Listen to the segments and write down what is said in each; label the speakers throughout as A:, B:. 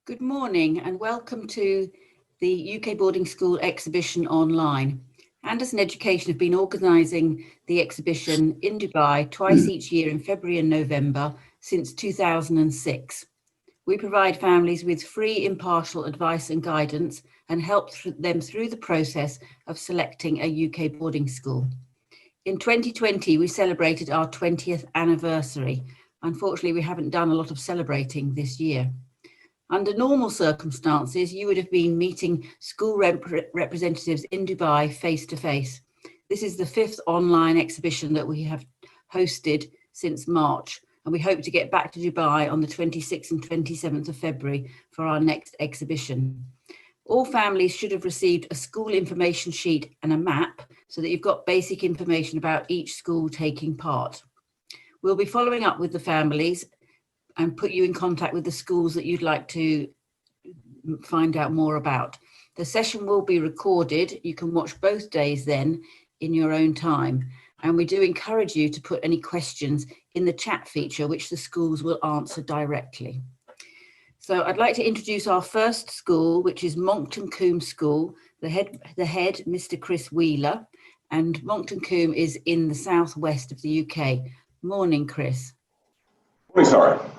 A: Good morning and welcome to the UK Boarding School exhibition online. Andison Education have been organising the exhibition in Dubai twice each year in February and November since 2006. We provide families with free impartial advice and guidance and help them through the process of selecting a UK boarding school. In 2020, we celebrated our 20th anniversary. Unfortunately, we haven't done a lot of celebrating this year. Under normal circumstances, you would have been meeting school representatives in Dubai face to face. This is the 5th online exhibition that we have hosted since March, and we hope to get back to Dubai on the 26th and 27th of February for our next exhibition. All families should have received a school information sheet and a map so that you've got basic information about each school taking part. We'll be following up with the families and put you in contact with the schools that you'd like to find out more about. The session will be recorded. You can watch both days then in your own time. And we do encourage you to put any questions in the chat feature, which the schools will answer directly. So I'd like to introduce our first school, which is Monkton Combe School. The head, Mr. Chris Wheeler, and Monkton Combe is in the southwest of the UK. Morning, Chris.
B: Morning, Sarah.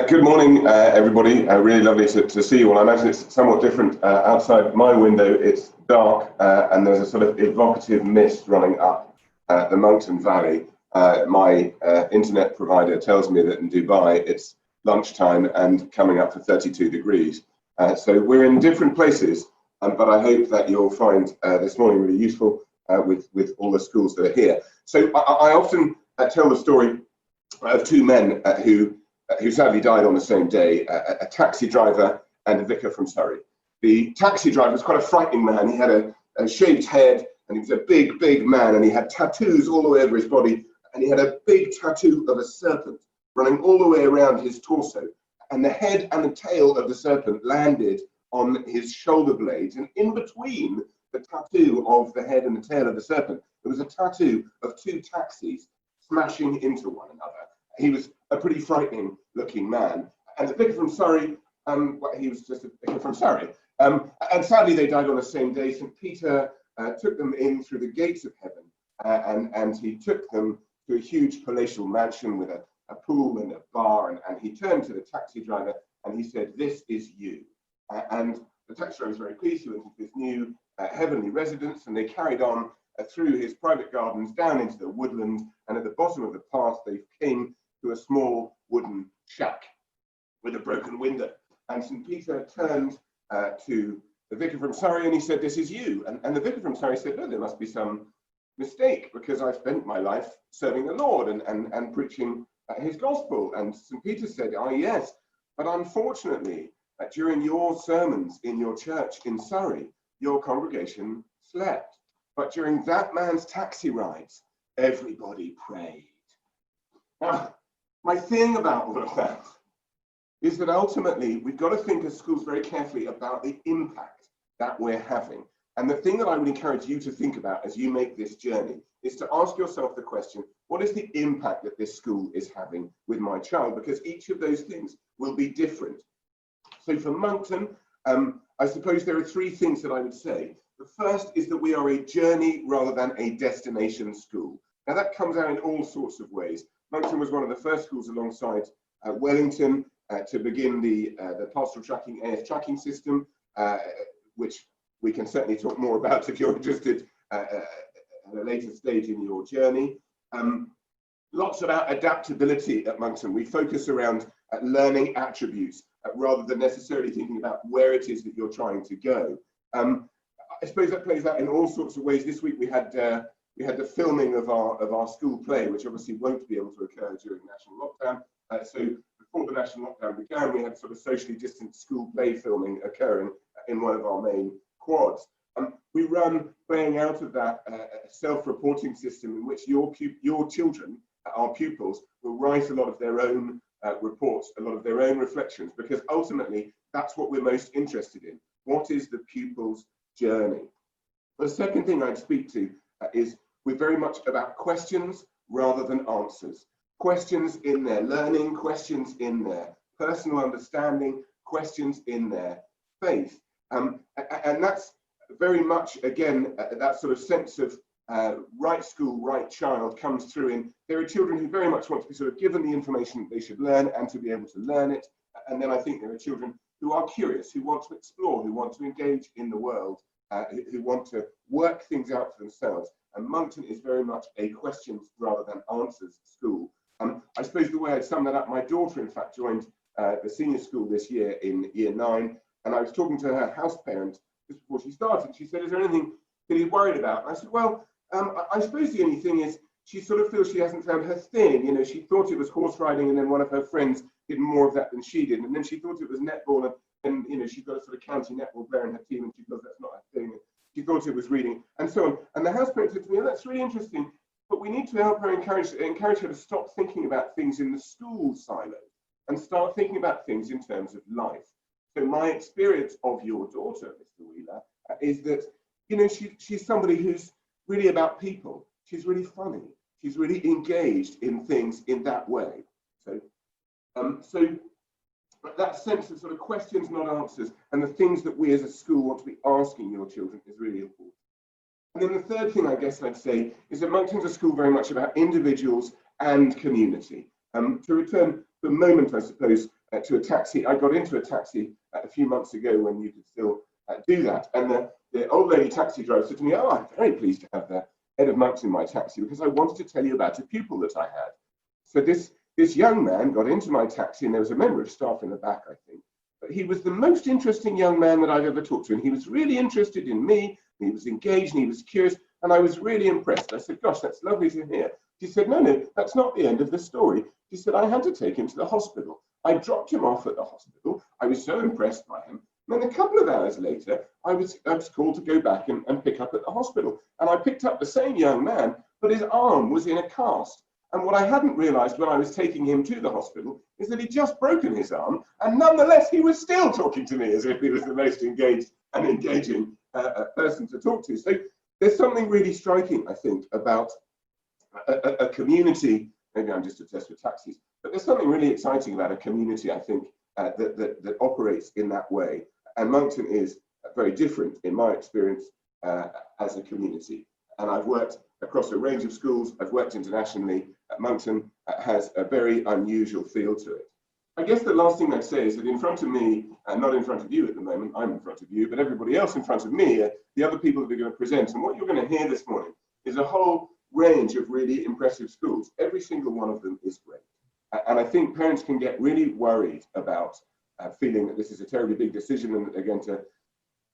B: Good morning, everybody. Really lovely to see you all. I imagine it's somewhat different outside my window. It's dark and there's a sort of evocative mist running up the Monkton Valley. My internet provider tells me that in Dubai it's lunchtime and coming up to 32 degrees. So we're in different places, but I hope that you'll find this morning really useful with all the schools that are here. So I often tell the story of two men who sadly died on the same day, a taxi driver and a vicar from Surrey. The taxi driver was quite a frightening man. He had a shaved head and he was a big, big man, and he had tattoos all the way over his body, and he had a big tattoo of a serpent running all the way around his torso, and the head and the tail of the serpent landed on his shoulder blades, and in between the tattoo of the head and the tail of the serpent, there was a tattoo of two taxis smashing into one another. He was a pretty frightening looking man. And the vicar from Surrey, he was just a vicar from Surrey. And sadly, they died on the same day. St. Peter took them in through the gates of heaven, and he took them to a huge palatial mansion with a pool and a bar. And he turned to the taxi driver and he said, "This is you." And the taxi driver was very pleased. He went into this new heavenly residence, and they carried on through his private gardens down into the woodland. And at the bottom of the path, they came to a small wooden shack with a broken window. And St. Peter turned to the vicar from Surrey and he said, "This is you." And the vicar from Surrey said, "No, there must be some mistake, because I've spent my life serving the Lord and preaching his gospel." And St. Peter said, "Ah, yes, but unfortunately, during your sermons in your church in Surrey, your congregation slept. But during that man's taxi rides, everybody prayed." Now, my thing about all of that is that ultimately we've got to think as schools very carefully about the impact that we're having. And the thing that I would encourage you to think about as you make this journey is to ask yourself the question, what is the impact that this school is having with my child? Because each of those things will be different. So for Monkton, I suppose there are three things that I would say. The first is that we are a journey rather than a destination school. Now that comes out in all sorts of ways. Monkton was one of the first schools alongside Wellington to begin the pastoral tracking AF tracking system, which we can certainly talk more about if you're interested at a later stage in your journey. Lots about adaptability at Monkton. We focus around learning attributes rather than necessarily thinking about where it is that you're trying to go. I suppose that plays out in all sorts of ways. This week we had the filming of our school play, which obviously won't be able to occur during national lockdown. So before the national lockdown began, we had sort of socially distant school play filming occurring in one of our main quads. We run, playing out of that, self-reporting system in which your children, our pupils, will write a lot of their own reports, a lot of their own reflections, because ultimately that's what we're most interested in. What is the pupil's journey? The second thing I'd speak to is we're very much about questions rather than answers. Questions in their learning, questions in their personal understanding, questions in their faith. And that's very much, again, that sort of sense of right school, right child comes through in there are children who very much want to be sort of given the information that they should learn and to be able to learn it. And then I think there are children who are curious, who want to explore, who want to engage in the world, who want to work things out for themselves. And Moncton is very much a questions rather than answers school. I suppose the way I'd sum that up, my daughter, in fact, joined the senior school this year in year 9, and I was talking to her house parent just before she started. She said, "Is there anything that you're worried about?" And I said, "Well, I suppose the only thing is she sort of feels she hasn't found her thing. You know, she thought it was horse riding, and then one of her friends did more of that than she did, and then she thought it was netball, and you know, she's got a sort of county netball player in her team, and she feels that's not her thing. She thought it was reading, and so on." And the house parent said to me, "Oh, that's really interesting, but we need to help her encourage her to stop thinking about things in the school silo and start thinking about things in terms of life." So my experience of your daughter, Mr. Wheeler, is that, you know, she's somebody who's really about people. She's really funny. She's really engaged in things in that way. So that sense of sort of questions, not answers, and the things that we as a school want to be asking your children is really important. And then the third thing I guess I'd say is that Moncton's a school very much about individuals and community. To return for a moment, I suppose, to a taxi, I got into a taxi a few months ago when you could still do that. And the old lady taxi driver said to me, "Oh, I'm very pleased to have the head of Moncton in my taxi because I wanted to tell you about a pupil that I had." So this young man got into my taxi, and there was a member of staff in the back, I think. But he was the most interesting young man that I've ever talked to. And he was really interested in me. He was engaged and he was curious. And I was really impressed. I said, "Gosh, that's lovely to hear." She said, "No, that's not the end of the story." She said, "I had to take him to the hospital. I dropped him off at the hospital. I was so impressed by him. And then a couple of hours later, I was called to go back and pick up at the hospital. And I picked up the same young man, but his arm was in a cast. And what I hadn't realized when I was taking him to the hospital is that he'd just broken his arm. And nonetheless, he was still talking to me as if he was the most engaged and engaging person to talk to." So there's something really striking, I think, about a community. Maybe I'm just obsessed with taxis, but there's something really exciting about a community, I think, that operates in that way. And Moncton is very different, in my experience, as a community. And I've worked across a range of schools. I've worked internationally. Moncton has a very unusual feel to it. I guess the last thing I'd say is that in front of me, and not in front of you at the moment, I'm in front of you, but everybody else in front of me are the other people that are going to present. And what you're going to hear this morning is a whole range of really impressive schools. Every single one of them is great. And I think parents can get really worried about feeling that this is a terribly big decision and that they're going to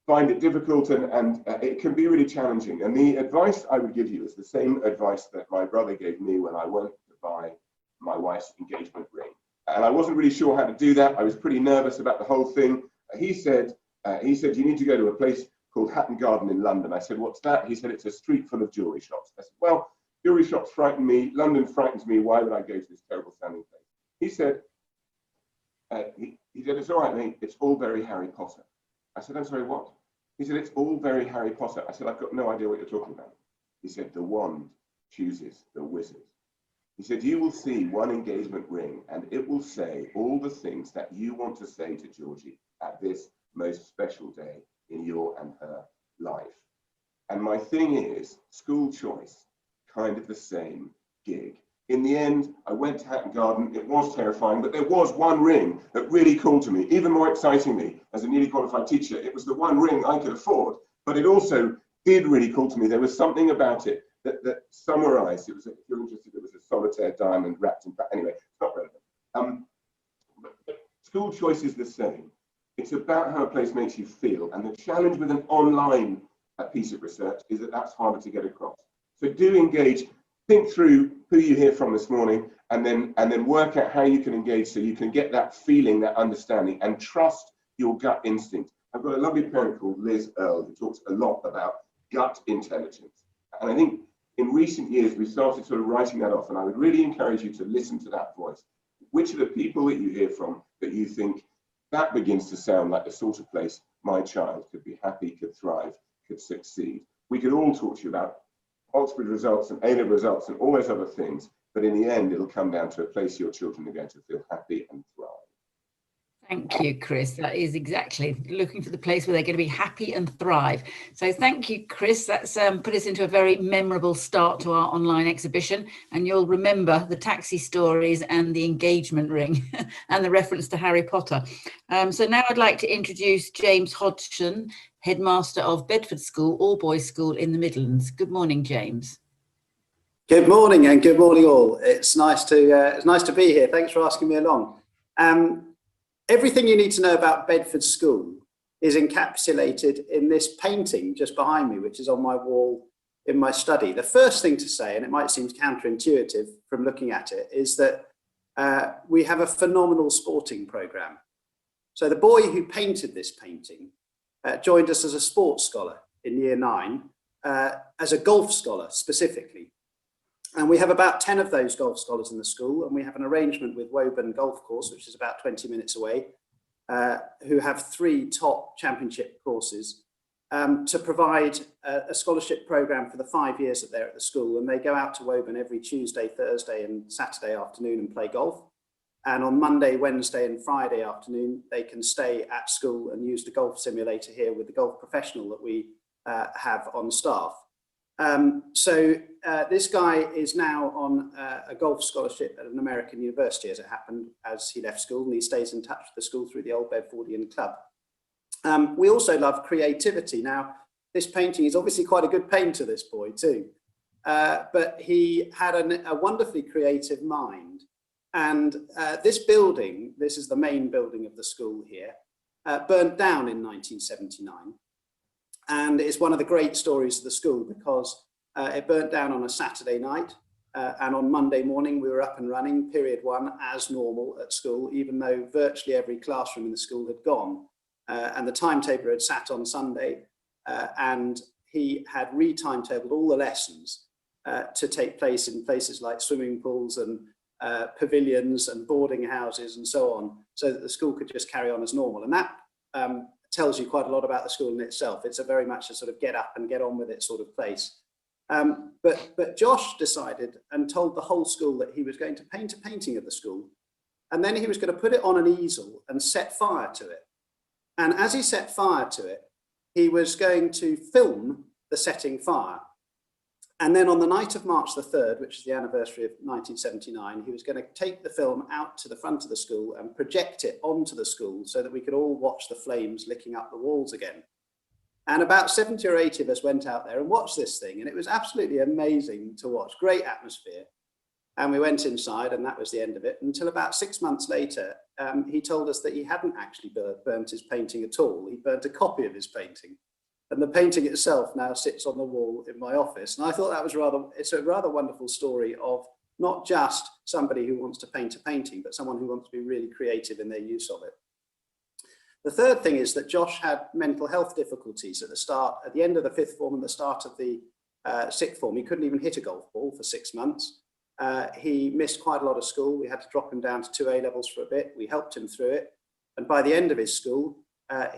B: find it difficult, and it can be really challenging. And the advice I would give you is the same advice that my brother gave me when I went to buy my wife's engagement ring. And I wasn't really sure how to do that. I was pretty nervous about the whole thing. He said, "You need to go to a place called Hatton Garden in London." I said, "What's that?" He said, "It's a street full of jewelry shops." I said, "Well, jewelry shops frighten me. London frightens me. Why would I go to this terrible sounding place?" He said, "It's all right, mate. It's all very Harry Potter." I said, "I'm sorry, what?" He said, "It's all very Harry Potter." I said, "I've got no idea what you're talking about." He said, "The wand chooses the wizard." He said, "You will see one engagement ring and it will say all the things that you want to say to Georgie at this most special day in your and her life." And my thing is, school choice, kind of the same gig. In the end, I went to Hatton Garden. It was terrifying, but there was one ring that really called to me, even more excitingly as a newly qualified teacher. It was the one ring I could afford, but it also did really call to me. There was something about it that summarized. It was, if you're interested, it was a solitaire diamond wrapped in, anyway, it's not relevant. But school choice is the same. It's about how a place makes you feel. And the challenge with an online piece of research is that that's harder to get across. So do engage. Think through who you hear from this morning, and then work out how you can engage so you can get that feeling, that understanding, and trust your gut instinct. I've got a lovely parent called Liz Earle who talks a lot about gut intelligence. And I think in recent years, we've started sort of writing that off, and I would really encourage you to listen to that voice. Which are the people that you hear from that you think that begins to sound like the sort of place my child could be happy, could thrive, could succeed? We could all talk to you about Oxford results and A-level results and all those other things, but in the end, it'll come down to a place your children are going to feel happy and thrive.
A: Thank you, Chris. That is exactly looking for the place where they're going to be happy and thrive. So thank you, Chris. That's put us into a very memorable start to our online exhibition. And you'll remember the taxi stories and the engagement ring and the reference to Harry Potter. So now I'd like to introduce James Hodgson, headmaster of Bedford School, all boys school in the Midlands. Good morning, James.
C: Good morning, and good morning all. It's nice to be here. Thanks for asking me along. Everything you need to know about Bedford School is encapsulated in this painting just behind me, which is on my wall in my study. The first thing to say, and it might seem counterintuitive from looking at it, is that we have a phenomenal sporting programme. So the boy who painted this painting joined us as a sports scholar in Year 9, as a golf scholar specifically. And we have about 10 of those golf scholars in the school, and we have an arrangement with Woburn Golf Course, which is about 20 minutes away, who have 3 top championship courses, to provide a scholarship programme for the 5 years that they're at the school. And they go out to Woburn every Tuesday, Thursday and Saturday afternoon and play golf. And on Monday, Wednesday and Friday afternoon, they can stay at school and use the golf simulator here with the golf professional that we have on staff. This guy is now on a golf scholarship at an American university, as it happened, as he left school, and he stays in touch with the school through the Old Bedfordian Club. We also love creativity. Now, this painting is obviously quite a good painter, this boy too, but he had a wonderfully creative mind. And this building, this is the main building of the school here, burnt down in 1979. And it's one of the great stories of the school because it burnt down on a Saturday night, and on Monday morning we were up and running, period 1, as normal at school, even though virtually every classroom in the school had gone. And the timetabler had sat on Sunday, and he had re-timetabled all the lessons to take place in places like swimming pools and pavilions and boarding houses and so on, so that the school could just carry on as normal. And that tells you quite a lot about the school in itself. It's a very much a sort of get up and get on with it sort of place. But Josh decided and told the whole school that he was going to paint a painting of the school, and then he was going to put it on an easel and set fire to it. And as he set fire to it, he was going to film the setting fire. And then on the night of March the 3rd, which is the anniversary of 1979, he was going to take the film out to the front of the school and project it onto the school so that we could all watch the flames licking up the walls again. And about 70 or 80 of us went out there and watched this thing, and it was absolutely amazing to watch, great atmosphere. And we went inside, and that was the end of it, until about 6 months later, he told us that he hadn't actually burnt his painting at all. He burnt a copy of his painting. And the painting itself now sits on the wall in my office. And I thought that was it's a rather wonderful story of not just somebody who wants to paint a painting, but someone who wants to be really creative in their use of it. The third thing is that Josh had mental health difficulties at the end of the 5th form and the start of the 6th form. He couldn't even hit a golf ball for 6 months. He missed quite a lot of school. We had to drop him down to 2 A-levels for a bit. We helped him through it. And by the end of his school,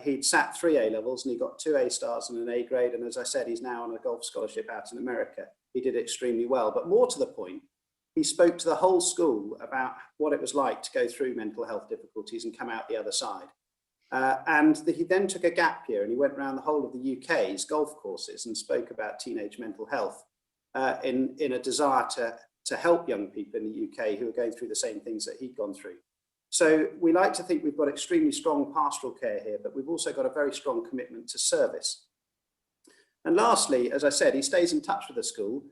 C: he'd sat 3 A-levels and he got 2 A-stars and an A grade. And as I said, he's now on a golf scholarship out in America. He did extremely well. But more to the point, he spoke to the whole school about what it was like to go through mental health difficulties and come out the other side. He then took a gap year and he went around the whole of the UK's golf courses and spoke about teenage mental health in a desire to help young people in the UK who are going through the same things that he'd gone through. So we like to think we've got extremely strong pastoral care here, but we've also got a very strong commitment to service. And lastly, as I said, he stays in touch with the school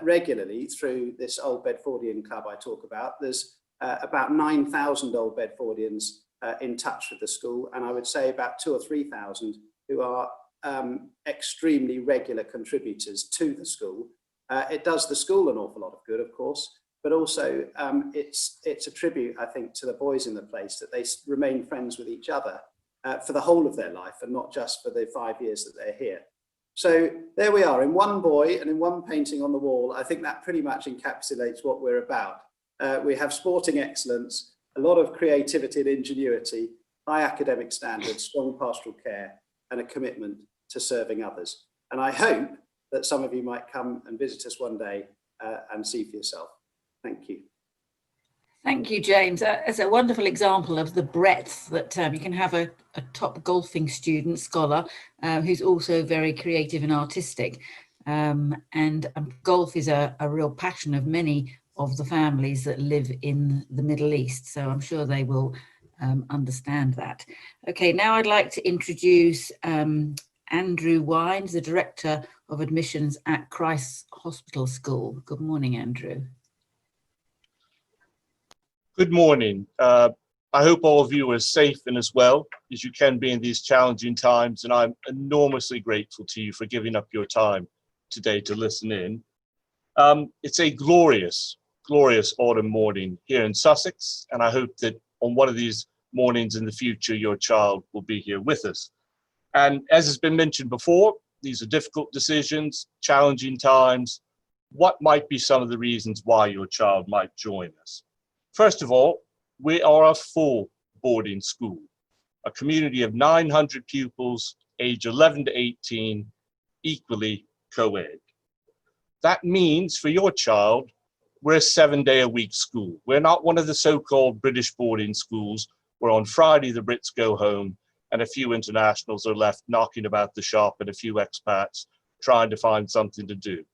C: regularly through this Old Bedfordian Club I talk about. There's about 9,000 Old Bedfordians in touch with the school, and I would say about 2,000 or 3,000 who are extremely regular contributors to the school. It does the school an awful lot of good, of course, but also it's a tribute, I think, to the boys in the place that they remain friends with each other for the whole of their life and not just for the 5 years that they're here. So there we are, in one boy and in one painting on the wall. I think that pretty much encapsulates what we're about. We have sporting excellence, a lot of creativity and ingenuity, high academic standards, strong pastoral care, and a commitment to serving others. And I hope that some of you might come and visit us one day and see for yourself. Thank you.
A: Thank you, James. It's a wonderful example of the breadth that you can have a top golfing student, scholar, who's also very creative and artistic. And golf is a real passion of many of the families that live in the Middle East. So I'm sure they will understand that. Okay, now I'd like to introduce Andrew Wines, the Director of Admissions at Christ's Hospital School. Good morning, Andrew.
D: Good morning. I hope all of you are safe and as well as you can be in these challenging times, and I'm enormously grateful to you for giving up your time today to listen in. It's a glorious, glorious autumn morning here in Sussex, and I hope that on one of these mornings in the future, your child will be here with us. And as has been mentioned before, these are difficult decisions, challenging times. What might be some of the reasons why your child might join us? First of all, we are a full boarding school, a community of 900 pupils, age 11 to 18, equally co-ed. That means for your child, we're a 7-day-a-week school. We're not one of the so-called British boarding schools where on Friday the Brits go home and a few internationals are left knocking about the shop and a few expats trying to find something to do.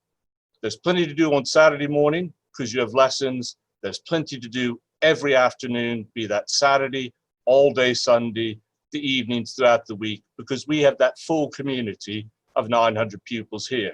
D: There's plenty to do on Saturday morning because you have lessons. There's plenty to do every afternoon, be that Saturday, all day Sunday, the evenings throughout the week, because we have that full community of 900 pupils here.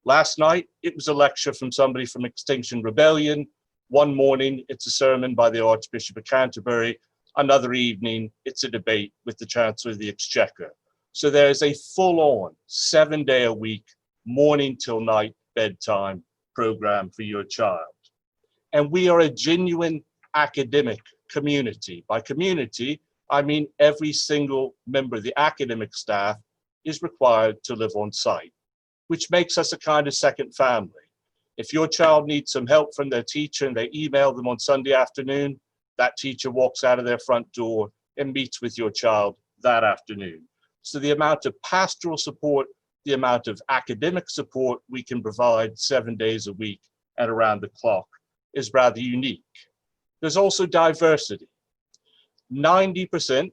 D: Last night, it was a lecture from somebody from Extinction Rebellion. One morning, it's a sermon by the Archbishop of Canterbury. Another evening, it's a debate with the Chancellor of the Exchequer. So there's a full-on 7-day-a-week, morning till night bedtime program for your child. And we are a genuine academic community. By community, I mean every single member of the academic staff is required to live on site, which makes us a kind of second family. If your child needs some help from their teacher and they email them on Sunday afternoon, that teacher walks out of their front door and meets with your child that afternoon. So the amount of pastoral support, the amount of academic support we can provide 7 days a week and around the clock is rather unique. There's also diversity. 90%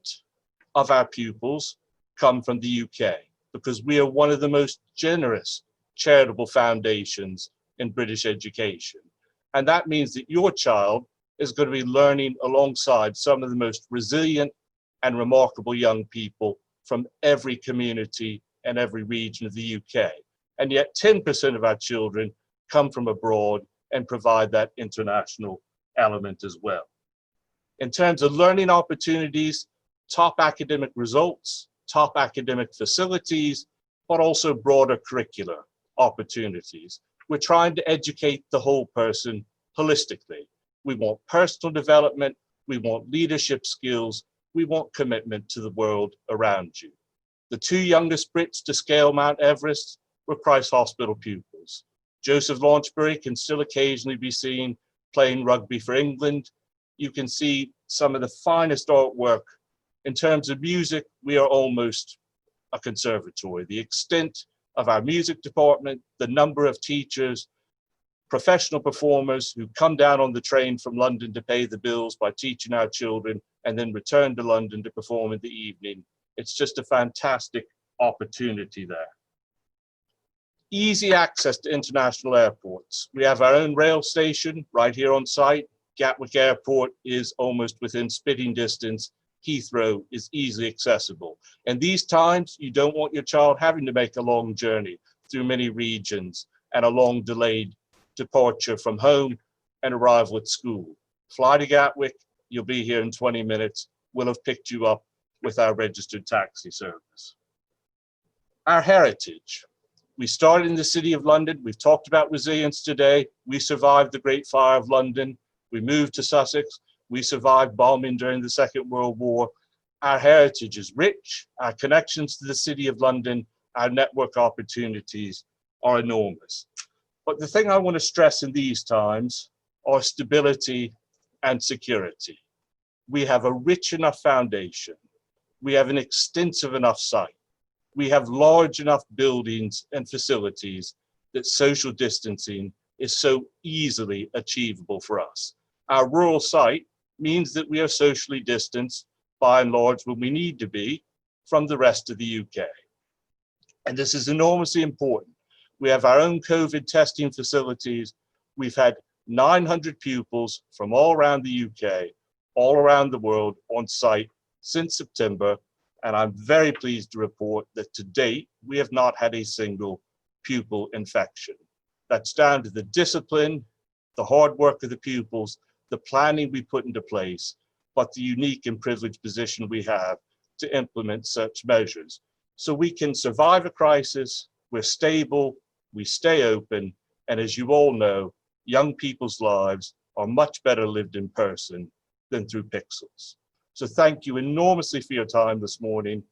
D: of our pupils come from the UK because we are one of the most generous charitable foundations in British education. And that means that your child is going to be learning alongside some of the most resilient and remarkable young people from every community and every region of the UK. And yet 10% of our children come from abroad and provide that international element as well. In terms of learning opportunities, top academic results, top academic facilities, but also broader curricular opportunities. We're trying to educate the whole person holistically. We want personal development, we want leadership skills, we want commitment to the world around you. The 2 youngest Brits to scale Mount Everest were Christ Hospital pupils. Joseph Launchbury can still occasionally be seen playing rugby for England. You can see some of the finest artwork. In terms of music, we are almost a conservatory. The extent of our music department, the number of teachers, professional performers who come down on the train from London to pay the bills by teaching our children and then return to London to perform in the evening. It's just a fantastic opportunity there. Easy access to international airports. We have our own rail station right here on site. Gatwick Airport is almost within spitting distance. Heathrow is easily accessible. And these times, you don't want your child having to make a long journey through many regions and a long delayed departure from home and arrival at school. Fly to Gatwick, you'll be here in 20 minutes. We'll have picked you up with our registered taxi service. Our heritage. We started in the City of London. We've talked about resilience today. We survived the Great Fire of London. We moved to Sussex. We survived bombing during the Second World War. Our heritage is rich. Our connections to the City of London, our network opportunities are enormous. But the thing I want to stress in these times are stability and security. We have a rich enough foundation. We have an extensive enough site. We have large enough buildings and facilities that social distancing is so easily achievable for us. Our rural site means that we are socially distanced by and large when we need to be from the rest of the UK. And this is enormously important. We have our own COVID testing facilities. We've had 900 pupils from all around the UK, all around the world on site since September. And I'm very pleased to report that to date, we have not had a single pupil infection. That's down to the discipline, the hard work of the pupils, the planning we put into place, but the unique and privileged position we have to implement such measures. So we can survive a crisis, we're stable, we stay open, and as you all know, young people's lives are much better lived in person than through pixels. So thank you enormously for your time this morning,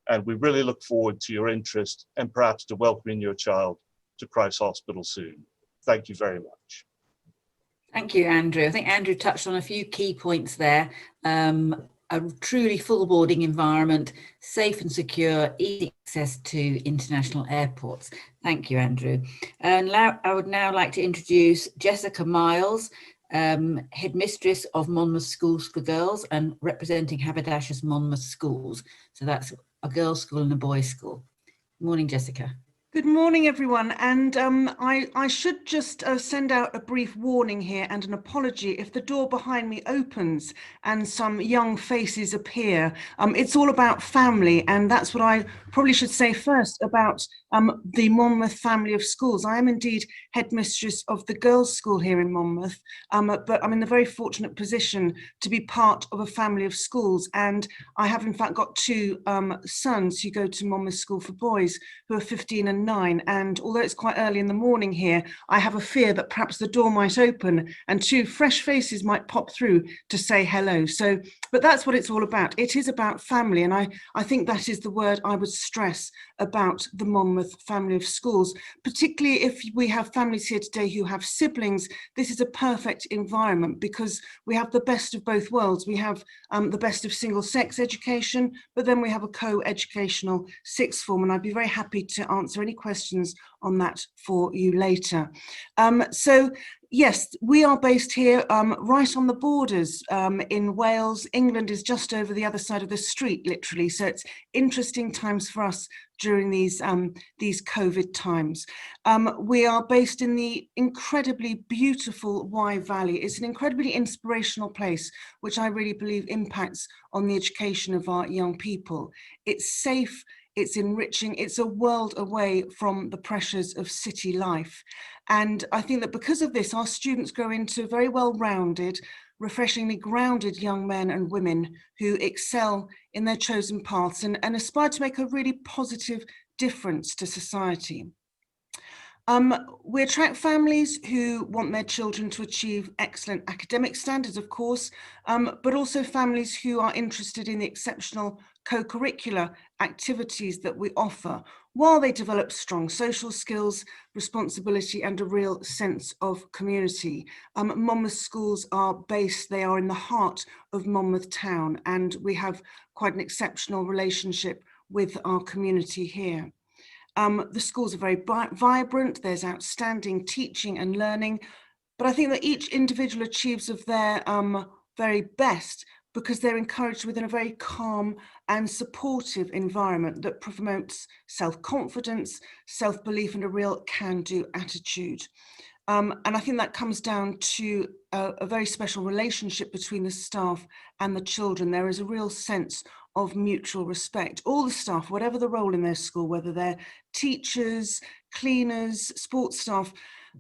D: and we really look forward to your interest and perhaps to welcoming your child to Christ Hospital soon. Thank you very much.
A: Thank you, Andrew. I think Andrew touched on a few key points there. A truly full boarding environment, safe and secure, easy access to international airports. Thank you, Andrew. And now, I would now like to introduce Jessica Miles, Headmistress of Monmouth Schools for Girls and representing Haberdashers Monmouth Schools. So that's a girls' school and a boys' school. Good morning, Jessica.
E: Good morning, everyone. And I should just send out a brief warning here and an apology if the door behind me opens and some young faces appear. It's all about family, and that's what I probably should say first about the Monmouth family of schools. I am indeed headmistress of the girls' school here in Monmouth, but I'm in the very fortunate position to be part of a family of schools. And I have in fact got two sons who go to Monmouth School for Boys, who are 15 and 9. And although it's quite early in the morning here, I have a fear that perhaps the door might open and two fresh faces might pop through to say hello. So, but that's what it's all about. It is about family. And I think that is the word I would stress about the Monmouth family of schools, particularly if we have families here today who have siblings. This is a perfect environment because we have the best of both worlds. We have the best of single sex education, but then we have a co-educational sixth form. And I'd be very happy to answer any questions on that for you later. So yes, we are based here right on the borders in Wales. England is just over the other side of the street, literally. So it's interesting times for us during these COVID times. We are based in the incredibly beautiful Wye Valley. It's an incredibly inspirational place, which I really believe impacts on the education of our young people. It's safe, it's enriching, it's a world away from the pressures of city life. And I think that because of this, our students grow into very well-rounded, refreshingly grounded young men and women who excel in their chosen paths and aspire to make a really positive difference to society. We attract families who want their children to achieve excellent academic standards, of course, but also families who are interested in the exceptional co-curricular activities that we offer, while they develop strong social skills, responsibility, and a real sense of community. Monmouth schools are based, they are in the heart of Monmouth town, and we have quite an exceptional relationship with our community here. The schools are very vibrant, there's outstanding teaching and learning, but I think that each individual achieves of their very best because they're encouraged within a very calm and supportive environment that promotes self-confidence, self-belief, and a real can-do attitude. And I think that comes down to a very special relationship between the staff and the children. There is a real sense of mutual respect. All the staff, whatever the role in their school, whether they're teachers, cleaners, sports staff,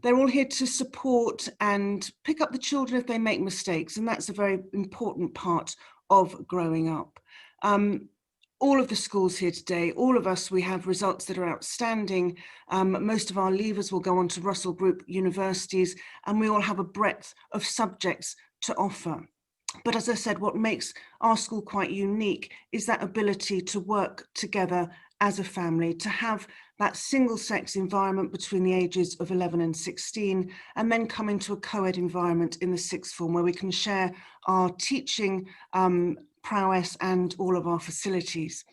E: they're all here to support and pick up the children if they make mistakes. And that's a very important part of growing up. All of the schools here today, all of us, we have results that are outstanding. Most of our leavers will go on to Russell Group universities, and we all have a breadth of subjects to offer. But as I said, what makes our school quite unique is that ability to work together as a family, to have that single-sex environment between the ages of 11 and 16, and then come into a co-ed environment in the sixth form where we can share our teaching prowess and all of our facilities.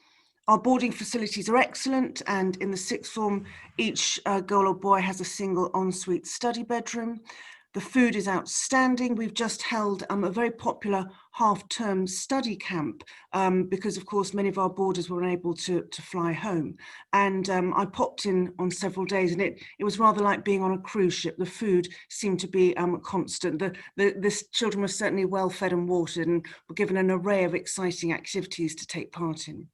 E: Our boarding facilities are excellent, and in the sixth form, each girl or boy has a single ensuite study bedroom. The food is outstanding. We've just held a very popular half-term study camp because, of course, many of our boarders were unable to fly home. And I popped in on several days, and it was rather like being on a cruise ship. The food seemed to be constant. The children were certainly well fed and watered and were given an array of exciting activities to take part in.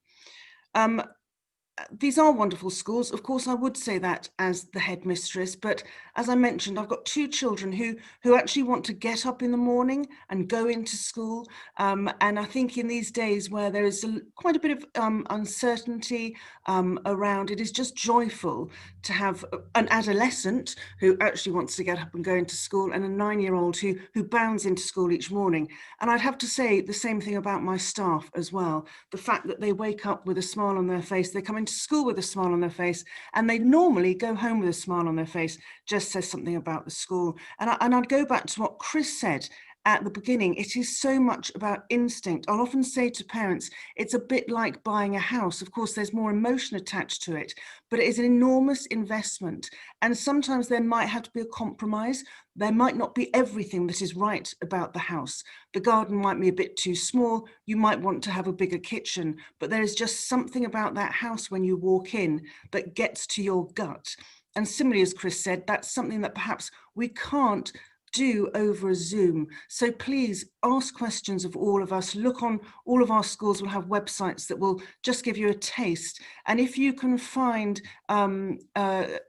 E: These are wonderful schools. Of course, I would say that as the headmistress, but as I mentioned, I've got two children who actually want to get up in the morning and go into school. And I think in these days where there is quite a bit of uncertainty around, it is just joyful to have an adolescent who actually wants to get up and go into school, and a 9-year-old who bounds into school each morning. And I'd have to say the same thing about my staff as well. The fact that they wake up with a smile on their face, they come into school with a smile on their face, and they normally go home with a smile on their face, just says something about the school. And I'd go back to what Chris said at the beginning. It is so much about instinct. I'll often say to parents, it's a bit like buying a house. Of course, there's more emotion attached to it, but it is an enormous investment. And sometimes there might have to be a compromise. There might not be everything that is right about the house. The garden might be a bit too small. You might want to have a bigger kitchen, but there is just something about that house when you walk in that gets to your gut. And similarly, as Chris said, that's something that perhaps we can't do over a Zoom. So please ask questions of all of us. Look on all of our schools will have websites that will just give you a taste. And if you can find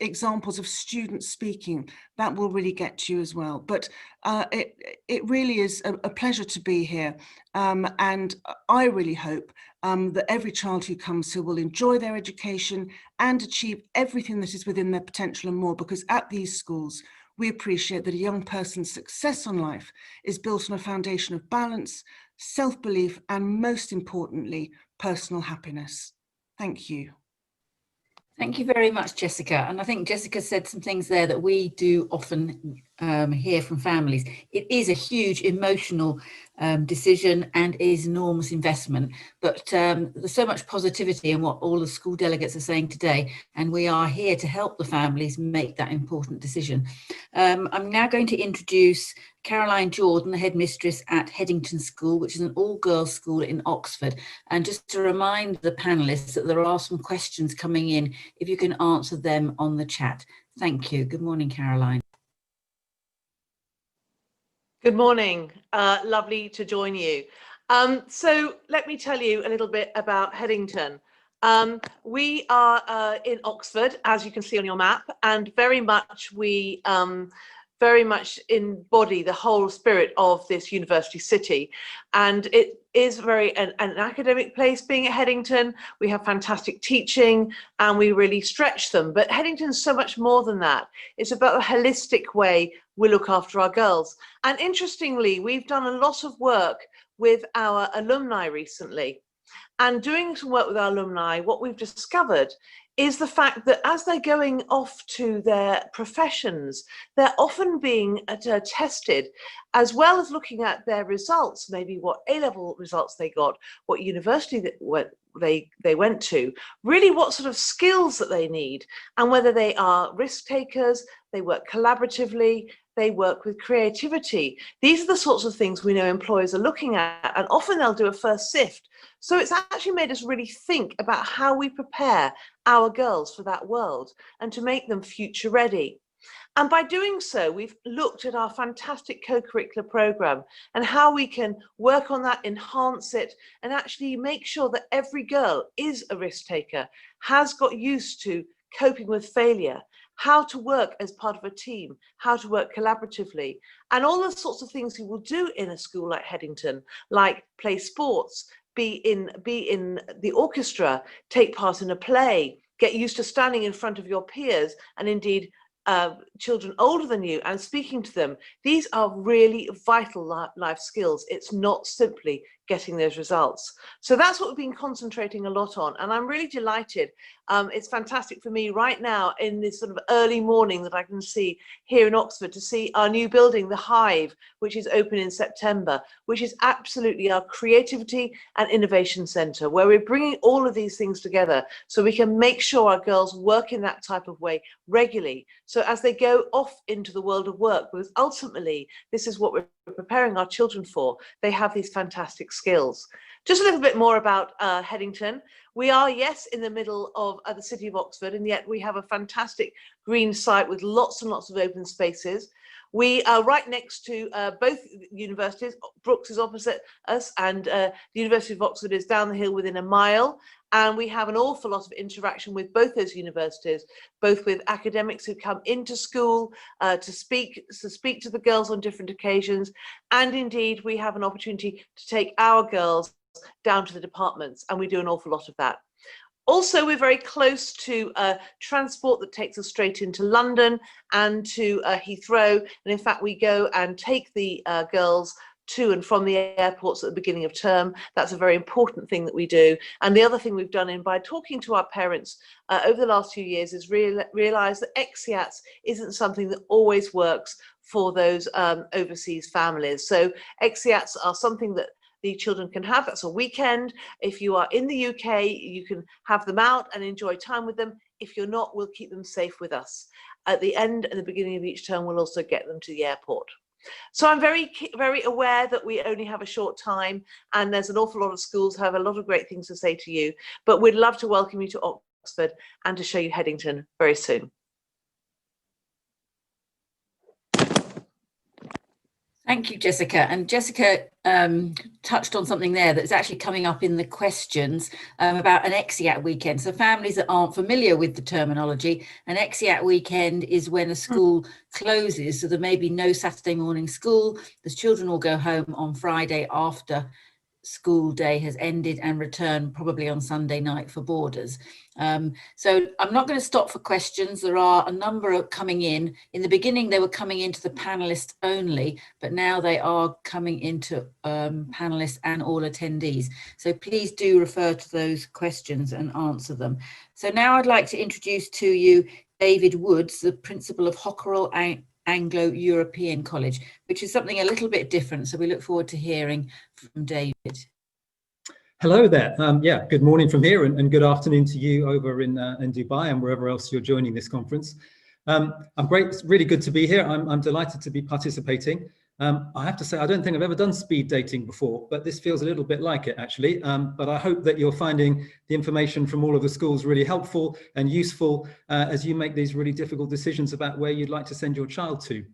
E: examples of students speaking, that will really get to you as well. But it really is a pleasure to be here. And I really hope that every child who comes here will enjoy their education and achieve everything that is within their potential and more, because at these schools, we appreciate that a young person's success on life is built on a foundation of balance, self-belief, and most importantly, personal happiness. Thank you.
A: Thank you very much, Jessica. And I think Jessica said some things there that we do often hear from families. It is a huge emotional decision and is enormous investment, but there's so much positivity in what all the school delegates are saying today, and we are here to help the families make that important decision. I'm now going to introduce Caroline Jordan, the headmistress at Headington School, which is an all-girls school in Oxford. And just to remind the panelists that there are some questions coming in, if you can answer them on the chat. Thank you. Good morning, Caroline.
F: Good morning. Lovely to join you. So let me tell you a little bit about Headington. We are in Oxford, as you can see on your map, and very much embody the whole spirit of this university city. And it is very an academic place being at Headington. We have fantastic teaching and we really stretch them. But Headington's so much more than that. It's about a holistic way we look after our girls. And interestingly, we've done a lot of work with our alumni recently. And doing some work with our alumni, what we've discovered is the fact that as they're going off to their professions, they're often being tested, as well as looking at their results, maybe what A-level results they got, what university they went to, really what sort of skills that they need, and whether they are risk takers, they work collaboratively, they work with creativity. These are the sorts of things we know employers are looking at, and often they'll do a first sift. So it's actually made us really think about how we prepare our girls for that world and to make them future ready. And by doing so, we've looked at our fantastic co-curricular program and how we can work on that, enhance it, and actually make sure that every girl is a risk taker, has got used to coping with failure, how to work as part of a team, how to work collaboratively, and all the sorts of things you will do in a school like Headington, like play sports, be in the orchestra, take part in a play, get used to standing in front of your peers, and indeed children older than you and speaking to them. These are really vital life skills. It's not simply getting those results. So that's what we've been concentrating a lot on, and I'm really delighted. It's fantastic for me right now in this sort of early morning that I can see here in Oxford to see our new building, The Hive, which is open in September, which is absolutely our creativity and innovation centre, where we're bringing all of these things together so we can make sure our girls work in that type of way regularly, So as they go off into the world of work, because ultimately this is what we're preparing our children for, they have these fantastic skills. Just a little bit more about Headington. We are, yes, in the middle of the city of Oxford, and yet we have a fantastic green site with lots and lots of open spaces. We are right next to both universities. Brookes is opposite us, and the University of Oxford is down the hill within a mile. And we have an awful lot of interaction with both those universities, both with academics who come into school to speak to the girls on different occasions. And indeed, we have an opportunity to take our girls down to the departments, and we do an awful lot of that. Also, we're very close to transport that takes us straight into London and to Heathrow. And in fact, we go and take the girls to and from the airports at the beginning of term. That's a very important thing that we do. And the other thing we've done by talking to our parents over the last few years is realise that EXIATS isn't something that always works for those overseas families. So EXIATS are something that the children can have. That's a weekend. If you are in the UK, you can have them out and enjoy time with them. If you're not, we'll keep them safe with us. At the end and the beginning of each term, we'll also get them to the airport. So I'm very, very aware that we only have a short time, and there's an awful lot of schools who have a lot of great things to say to you, but we'd love to welcome you to Oxford and to show you Headington very soon.
A: Thank you, Jessica. And Jessica touched on something there that's actually coming up in the questions about an EXIAT weekend. So families that aren't familiar with the terminology, an EXIAT weekend is when a school closes. So there may be no Saturday morning school. The children will go home on Friday after school day has ended and return probably on Sunday night for boarders. So I'm not going to stop for questions. There are a number coming in. In the beginning, they were coming into the panelists only, but now they are coming into panelists and all attendees. So please do refer to those questions and answer them. So now I'd like to introduce to you David Woods, the principal of Hockerell Anglo-European College, which is something a little bit different. So we look forward to hearing from David.
G: Hello there. Yeah, good morning from here and good afternoon to you over in Dubai and wherever else you're joining this conference. I'm great. It's really good to be here. I'm delighted to be participating. I have to say, I don't think I've ever done speed dating before, but this feels a little bit like it actually. But I hope that you're finding the information from all of the schools really helpful and useful as you make these really difficult decisions about where you'd like to send your child to.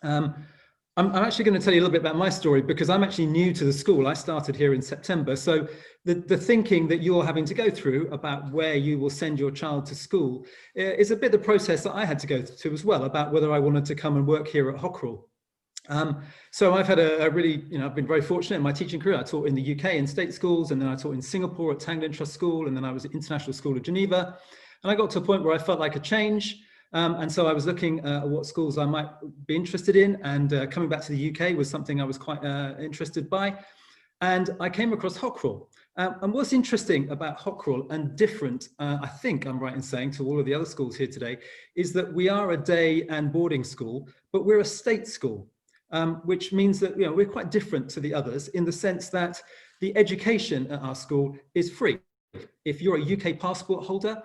G: I'm actually going to tell you a little bit about my story because I'm actually new to the school. I started here in September. So the thinking that you're having to go through about where you will send your child to school is a bit the process that I had to go through as well, about whether I wanted to come and work here at Hockerell. So I've had a really, I've been very fortunate in my teaching career. I taught in the UK in state schools, and then I taught in Singapore at Tanglin Trust School, and then I was at International School of Geneva. And I got to a point where I felt like a change. And so I was looking at what schools I might be interested in, and coming back to the UK was something I was quite interested by. And I came across Hockerell. And what's interesting about Hockerell and different, I think I'm right in saying, to all of the other schools here today, is that we are a day and boarding school, but we're a state school. Which means that we're quite different to the others in the sense that the education at our school is free. If you're a UK passport holder,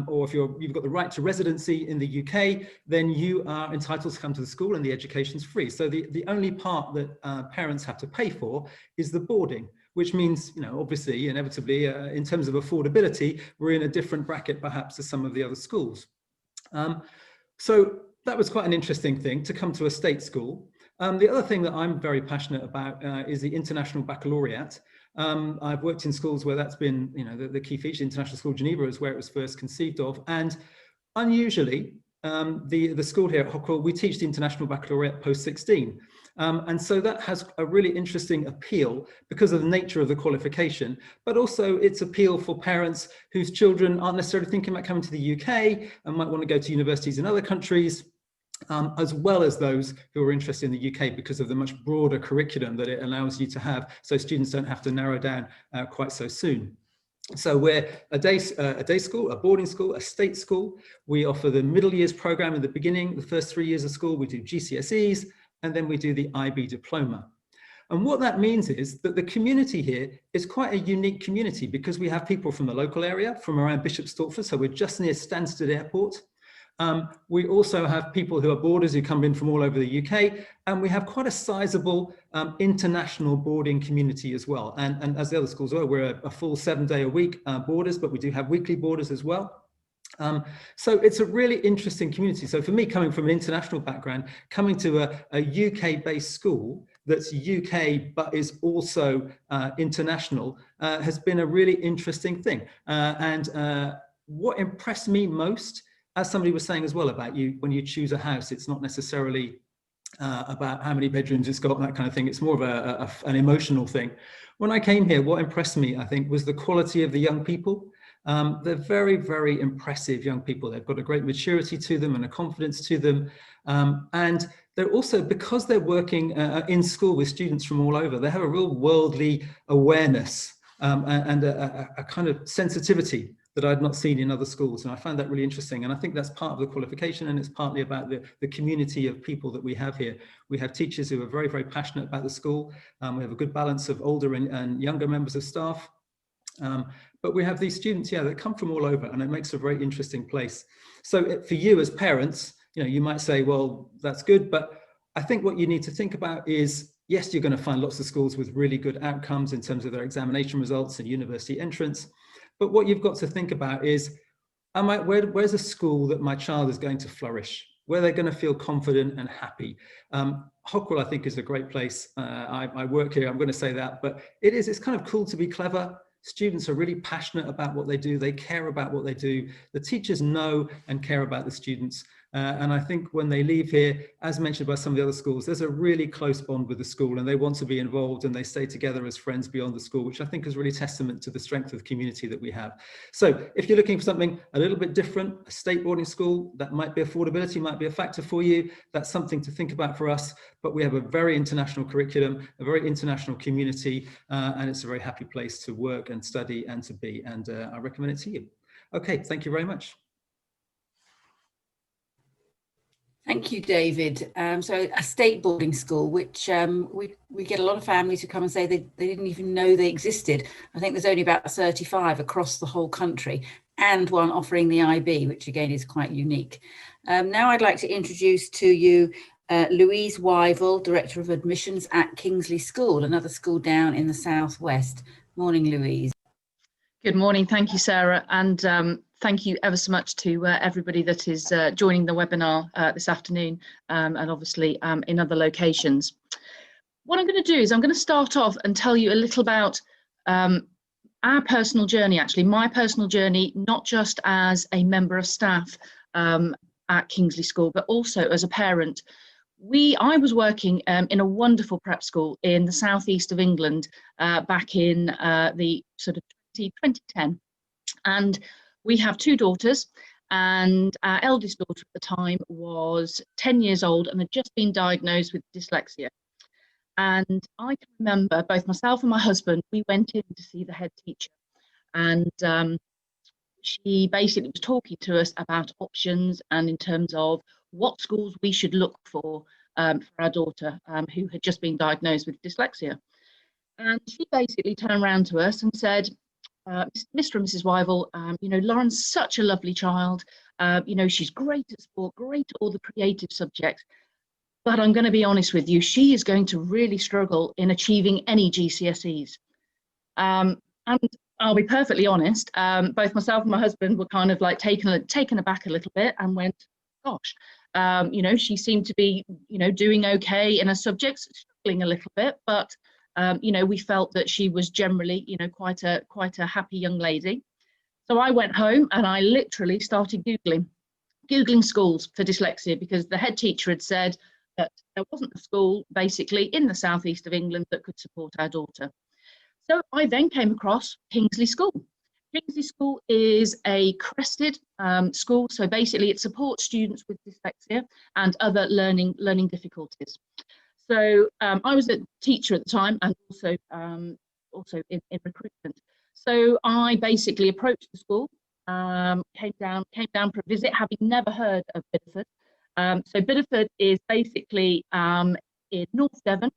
G: or if you've got the right to residency in the UK, then you are entitled to come to the school and the education's free. So the only part that parents have to pay for is the boarding, which means, obviously, inevitably, in terms of affordability, we're in a different bracket perhaps to some of the other schools. So that was quite an interesting thing to come to a state school. The other thing that I'm very passionate about is the International Baccalaureate. I've worked in schools where that's been, the key feature. International School Geneva is where it was first conceived of. And unusually, the school here at Hockerell, we teach the International Baccalaureate post-16. And so that has a really interesting appeal because of the nature of the qualification, but also its appeal for parents whose children aren't necessarily thinking about coming to the UK and might want to go to universities in other countries. As well as those who are interested in the UK because of the much broader curriculum that it allows you to have, so students don't have to narrow down quite so soon. So we're a day school, a boarding school, a state school. We offer the middle years program in the beginning, the first 3 years of school. We do GCSEs, and then we do the IB diploma. And what that means is that the community here is quite a unique community because we have people from the local area, from around Bishop Stortford, so we're just near Stansted Airport. We also have people who are boarders who come in from all over the UK, and we have quite a sizable international boarding community as well. And as the other schools are, we're a full 7-day-a-week boarders, but we do have weekly boarders as well. So it's a really interesting community. So for me, coming from an international background, coming to a UK-based school that's UK but is also international has been a really interesting thing. What impressed me most, as somebody was saying as well about you, when you choose a house, it's not necessarily about how many bedrooms it's got, that kind of thing. It's more of an emotional thing. When I came here, what impressed me, I think, was the quality of the young people. They're very, very impressive young people. They've got a great maturity to them and a confidence to them. And they're also, because they're working in school with students from all over, they have a real worldly awareness and a kind of sensitivity that I'd not seen in other schools. And I found that really interesting. And I think that's part of the qualification, and it's partly about the community of people that we have here. We have teachers who are very, very passionate about the school. We have a good balance of older and younger members of staff. But we have these students, that come from all over, and it makes a very interesting place. So for you as parents, you might say, well, that's good. But I think what you need to think about is, yes, you're going to find lots of schools with really good outcomes in terms of their examination results and university entrance. But what you've got to think about is, where's a school that my child is going to flourish, where they're going to feel confident and happy? Hockwell, I think, is a great place. I work here, I'm going to say that, but it's kind of cool to be clever. Students are really passionate about what they do. They care about what they do. The teachers know and care about the students. And I think when they leave here, as mentioned by some of the other schools, there's a really close bond with the school, and they want to be involved, and they stay together as friends beyond the school, which I think is really testament to the strength of the community that we have. So if you're looking for something a little bit different, a state boarding school, that might be affordability, might be a factor for you. That's something to think about for us. But we have a very international curriculum, a very international community, and it's a very happy place to work and study and to be. And I recommend it to you. Okay, thank you very much.
A: Thank you, David. So a state boarding school, which we get a lot of families who come and say they didn't even know they existed. I think there's only about 35 across the whole country, and one offering the IB, which again is quite unique. Now I'd like to introduce to you Louise Wyville, Director of Admissions at Kingsley School, another school down in the southwest. Morning, Louise.
H: Good morning. Thank you, Sarah. And thank you ever so much to everybody that is joining the webinar this afternoon, and obviously in other locations. What I'm going to do is I'm going to start off and tell you a little about our personal journey, actually, my personal journey, not just as a member of staff at Kingsley School, but also as a parent. I was working in a wonderful prep school in the southeast of England back in the sort of 2010, and we have two daughters, and our eldest daughter at the time was 10 years old and had just been diagnosed with dyslexia. And I can remember both myself and my husband, we went in to see the head teacher, and she basically was talking to us about options and in terms of what schools we should look for our daughter who had just been diagnosed with dyslexia. And she basically turned around to us and said, Mr. and Mrs. Wyville, Lauren's such a lovely child. She's great at sport, great at all the creative subjects. But I'm going to be honest with you, she is going to really struggle in achieving any GCSEs. And I'll be perfectly honest, both myself and my husband were kind of like taken aback a little bit and went, gosh, she seemed to be, doing okay in her subjects, struggling a little bit, but we felt that she was generally, quite a happy young lady. So I went home and I literally started Googling schools for dyslexia, because the head teacher had said that there wasn't a school basically in the southeast of England that could support our daughter. So I then came across Kingsley School. Kingsley School is a crested school. So basically it supports students with dyslexia and other learning difficulties. So I was a teacher at the time, and also in recruitment. So I basically approached the school, came down for a visit, having never heard of Bideford. So Bideford is basically in North Devon,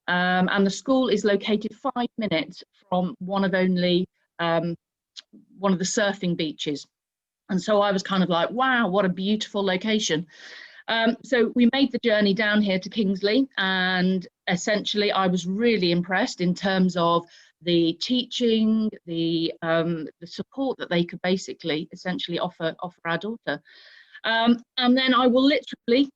H: and the school is located 5 minutes from one of the surfing beaches. And so I was kind of like, wow, what a beautiful location. So we made the journey down here to Kingsley, and essentially I was really impressed in terms of the teaching, the support that they could essentially offer our daughter. And then I will literally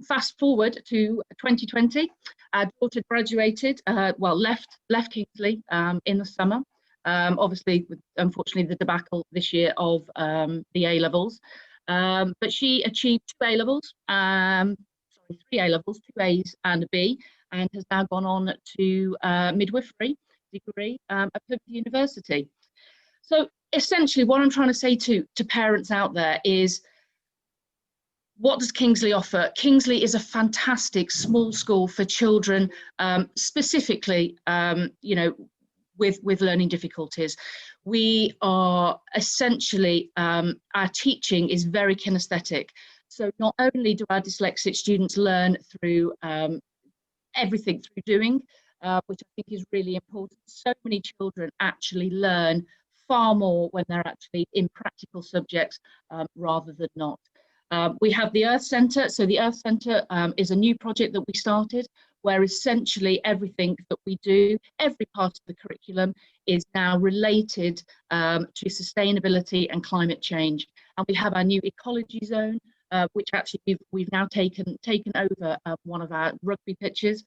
H: fast forward to 2020. Our daughter graduated, left Kingsley in the summer. Obviously, unfortunately, the debacle this year of the A-levels. But she achieved 2 A-levels, 3 A-levels, 2 A's and a B, and has now gone on to midwifery degree at Plymouth University. So essentially what I'm trying to say to parents out there is, what does Kingsley offer? Kingsley is a fantastic small school for children, specifically, with learning difficulties. We are essentially, our teaching is very kinesthetic. So not only do our dyslexic students learn through everything through doing, which I think is really important. So many children actually learn far more when they're actually in practical subjects rather than not. We have the Earth Centre. So the Earth Centre is a new project that we started, where essentially everything that we do, every part of the curriculum is now related to sustainability and climate change. And we have our new ecology zone, which actually we've now taken over one of our rugby pitches.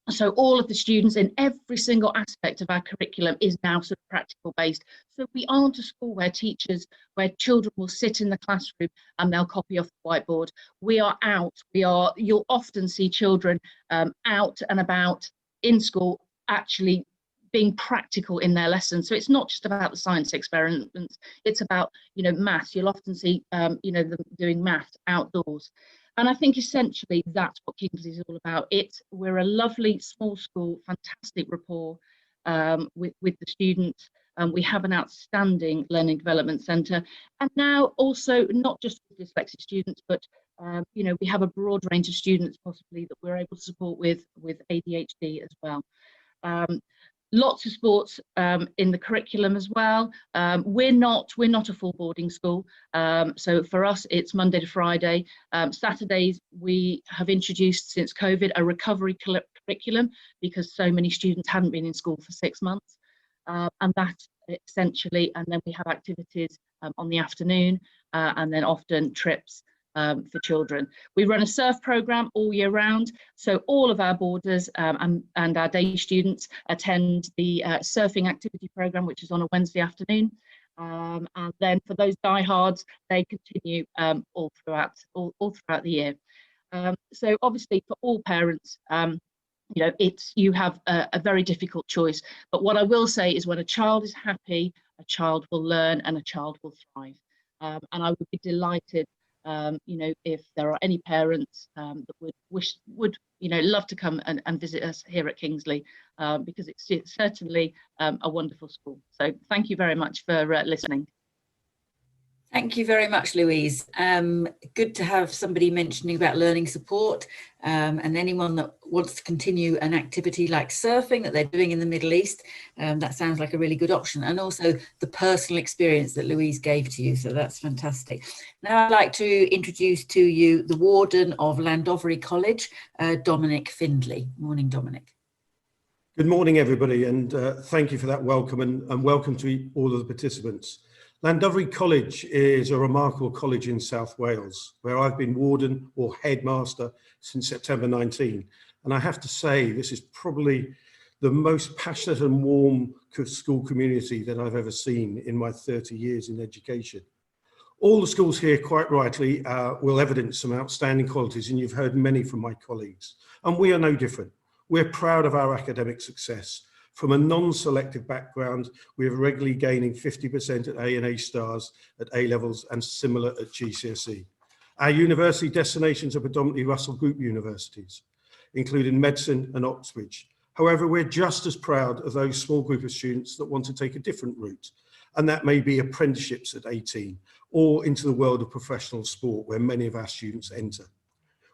H: So all of the students in every single aspect of our curriculum is now sort of practical based. So we aren't a school where children will sit in the classroom and they'll copy off the whiteboard. We are out. You'll often see children out and about in school actually being practical in their lessons. So it's not just about the science experiments, it's about, maths. You'll often see, them doing maths outdoors. And I think essentially that's what Kingsley is all about. We're a lovely small school, fantastic rapport with the students. We have an outstanding learning development centre, and now also not just with dyslexic students, but we have a broad range of students possibly that we're able to support with ADHD as well. Lots of sports in the curriculum as well. We're not a full boarding school, so for us it's Monday to Friday. Saturdays we have introduced since COVID a recovery curriculum because so many students hadn't been in school for 6 months, and that essentially, and then we have activities on the afternoon, and then often trips for children. We run a surf program all year round, so all of our boarders and our day students attend the surfing activity program, which is on a Wednesday afternoon, and then for those diehards, they continue all throughout the year. So obviously for all parents, you have a very difficult choice, but what I will say is when a child is happy, a child will learn and a child will thrive, and I would be delighted if there are any parents that would love to come and visit us here at Kingsley, because it's certainly a wonderful school. So thank you very much for listening.
A: Thank you very much, Louise. Good to have somebody mentioning about learning support, and anyone that wants to continue an activity like surfing that they're doing in the Middle East, that sounds like a really good option, and also the personal experience that Louise gave to you, so that's fantastic. Now I'd like to introduce to you the Warden of Llandovery College, Dominic Findlay. Morning, Dominic.
I: Good morning, everybody, and thank you for that welcome, and welcome to all of the participants. Llandovery College is a remarkable college in South Wales, where I've been warden or headmaster since September 19. And I have to say, this is probably the most passionate and warm school community that I've ever seen in my 30 years in education. All the schools here, quite rightly, will evidence some outstanding qualities, and you've heard many from my colleagues. And we are no different. We're proud of our academic success. From a non-selective background, we are regularly gaining 50% at A and A stars at A levels and similar at GCSE. Our university destinations are predominantly Russell Group universities, including medicine and Oxbridge. However, we're just as proud of those small group of students that want to take a different route, and that may be apprenticeships at 18 or into the world of professional sport, where many of our students enter.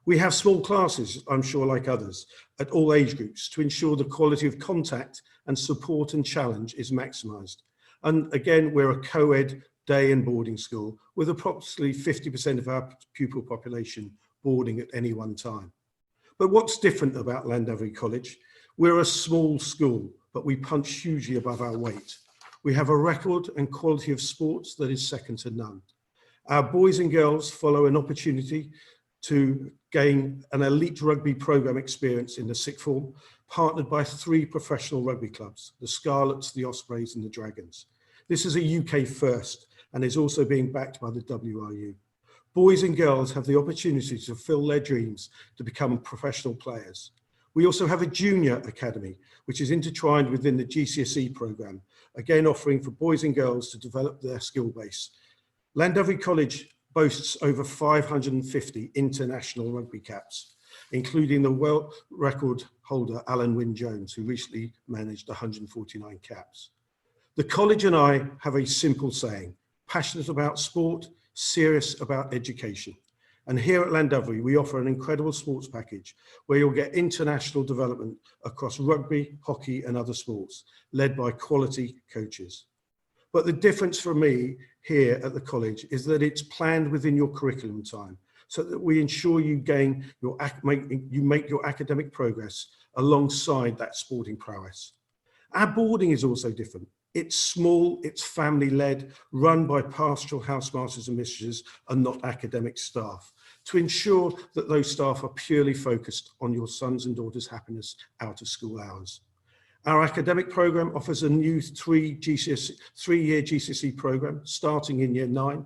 I: We have small classes, I'm sure like others, at all age groups to ensure the quality of contact and support and challenge is maximised. And again, we're a co-ed day and boarding school, with approximately 50% of our pupil population boarding at any one time. But what's different about Llandovery College? We're a small school, but we punch hugely above our weight. We have a record and quality of sports that is second to none. Our boys and girls follow an opportunity to gain an elite rugby programme experience in the sixth form, partnered by 3 professional rugby clubs, the Scarlets, the Ospreys and the Dragons. This is a UK first and is also being backed by the WRU. Boys and girls have the opportunity to fulfil their dreams to become professional players. We also have a junior academy, which is intertwined within the GCSE programme, again offering for boys and girls to develop their skill base. Llandovery College boasts over 550 international rugby caps, including the world record holder Alan Wynne-Jones, who recently managed 149 caps. The college and I have a simple saying: passionate about sport, serious about education. And here at Llandovery, we offer an incredible sports package where you'll get international development across rugby, hockey and other sports, led by quality coaches. But the difference for me here at the college is that it's planned within your curriculum time, so that we ensure you make your academic progress alongside that sporting prowess. Our boarding is also different. It's small, it's family-led, run by pastoral housemasters and mistresses and not academic staff, to ensure that those staff are purely focused on your sons and daughters' happiness out of school hours. Our academic programme offers a new 3-year GCSE programme starting in year 9,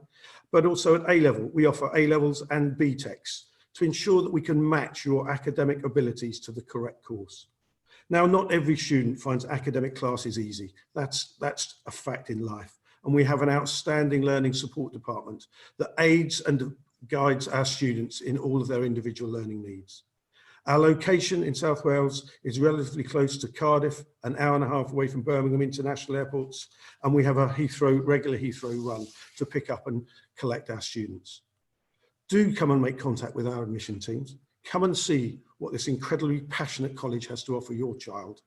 I: but also at A-level. We offer A-levels and BTECs to ensure that we can match your academic abilities to the correct course. Now, not every student finds academic classes easy. That's a fact in life. And we have an outstanding learning support department that aids and guides our students in all of their individual learning needs. Our location in South Wales is relatively close to Cardiff, an hour and a half away from Birmingham International Airports, and we have a regular Heathrow run to pick up and collect our students. Do come and make contact with our admission teams. Come and see what this incredibly passionate college has to offer your child.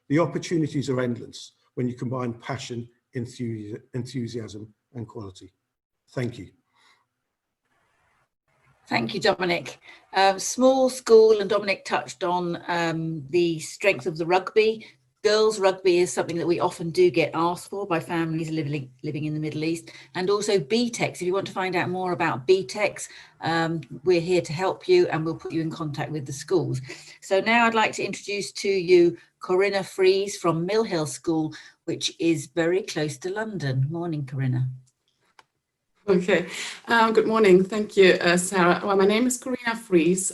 I: The opportunities are endless when you combine passion, enthusiasm and quality. Thank you.
A: Thank you, Dominic. Small school, and Dominic touched on the strength of the rugby. Girls' rugby is something that we often do get asked for by families living in the Middle East, and also BTECs. If you want to find out more about BTECs, we're here to help you and we'll put you in contact with the schools. So now I'd like to introduce to you Corinna Fries from Mill Hill School, which is very close to London. Morning, Corinna.
J: Okay, good morning. Thank you, Sarah. Well, my name is Corinna Fries.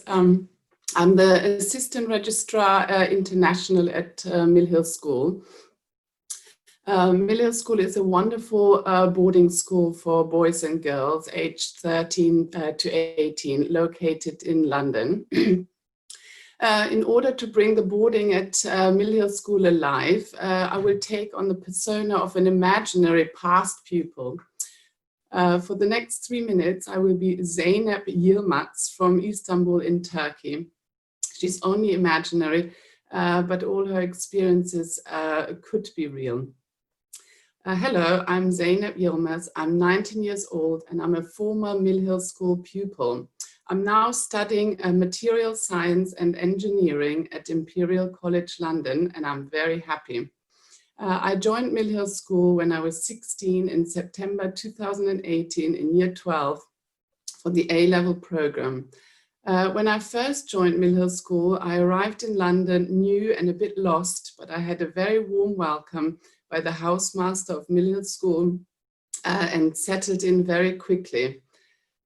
J: I'm the Assistant Registrar International at Mill Hill School. Mill Hill School is a wonderful boarding school for boys and girls aged 13 to 18, located in London. In order to bring the boarding at Mill Hill School alive, I will take on the persona of an imaginary past pupil. For the next 3 minutes, I will be Zeynep Yilmaz from Istanbul in Turkey. She's only imaginary, but all her experiences could be real. Hello, I'm Zeynep Yilmaz. I'm 19 years old and I'm a former Mill Hill School pupil. I'm now studying material science and engineering at Imperial College London, and I'm very happy. I joined Mill Hill School when I was 16 in September 2018 in year 12 for the A-level program. When I first joined Mill Hill School, I arrived in London new and a bit lost, but I had a very warm welcome by the housemaster of Mill Hill School and settled in very quickly.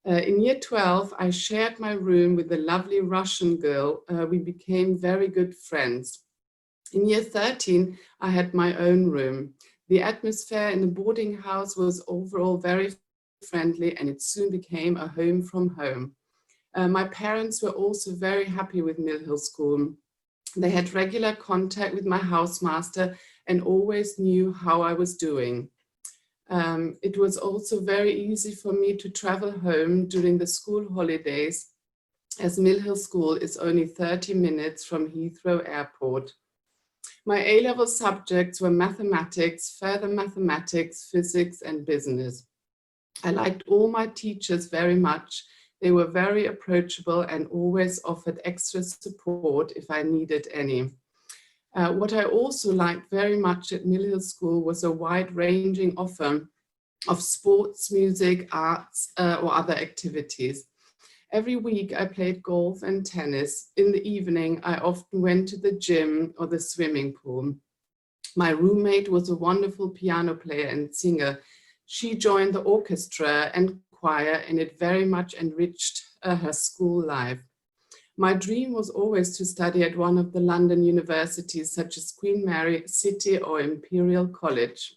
J: In year 12, I shared my room with a lovely Russian girl. We became very good friends. In year 13, I had my own room. The atmosphere in the boarding house was overall very friendly, and it soon became a home from home. My parents were also very happy with Mill Hill School. They had regular contact with my housemaster and always knew how I was doing. It was also very easy for me to travel home during the school holidays, as Mill Hill School is only 30 minutes from Heathrow Airport. My A-level subjects were mathematics, further mathematics, physics and business. I liked all my teachers very much. They were very approachable and always offered extra support if I needed any. What I also liked very much at Mill Hill School was a wide-ranging offer of sports, music, arts, or other activities. Every week I played golf and tennis. In the evening, I often went to the gym or the swimming pool. My roommate was a wonderful piano player and singer. She joined the orchestra and choir, and it very much enriched her school life. My dream was always to study at one of the London universities, such as Queen Mary, City, or Imperial College.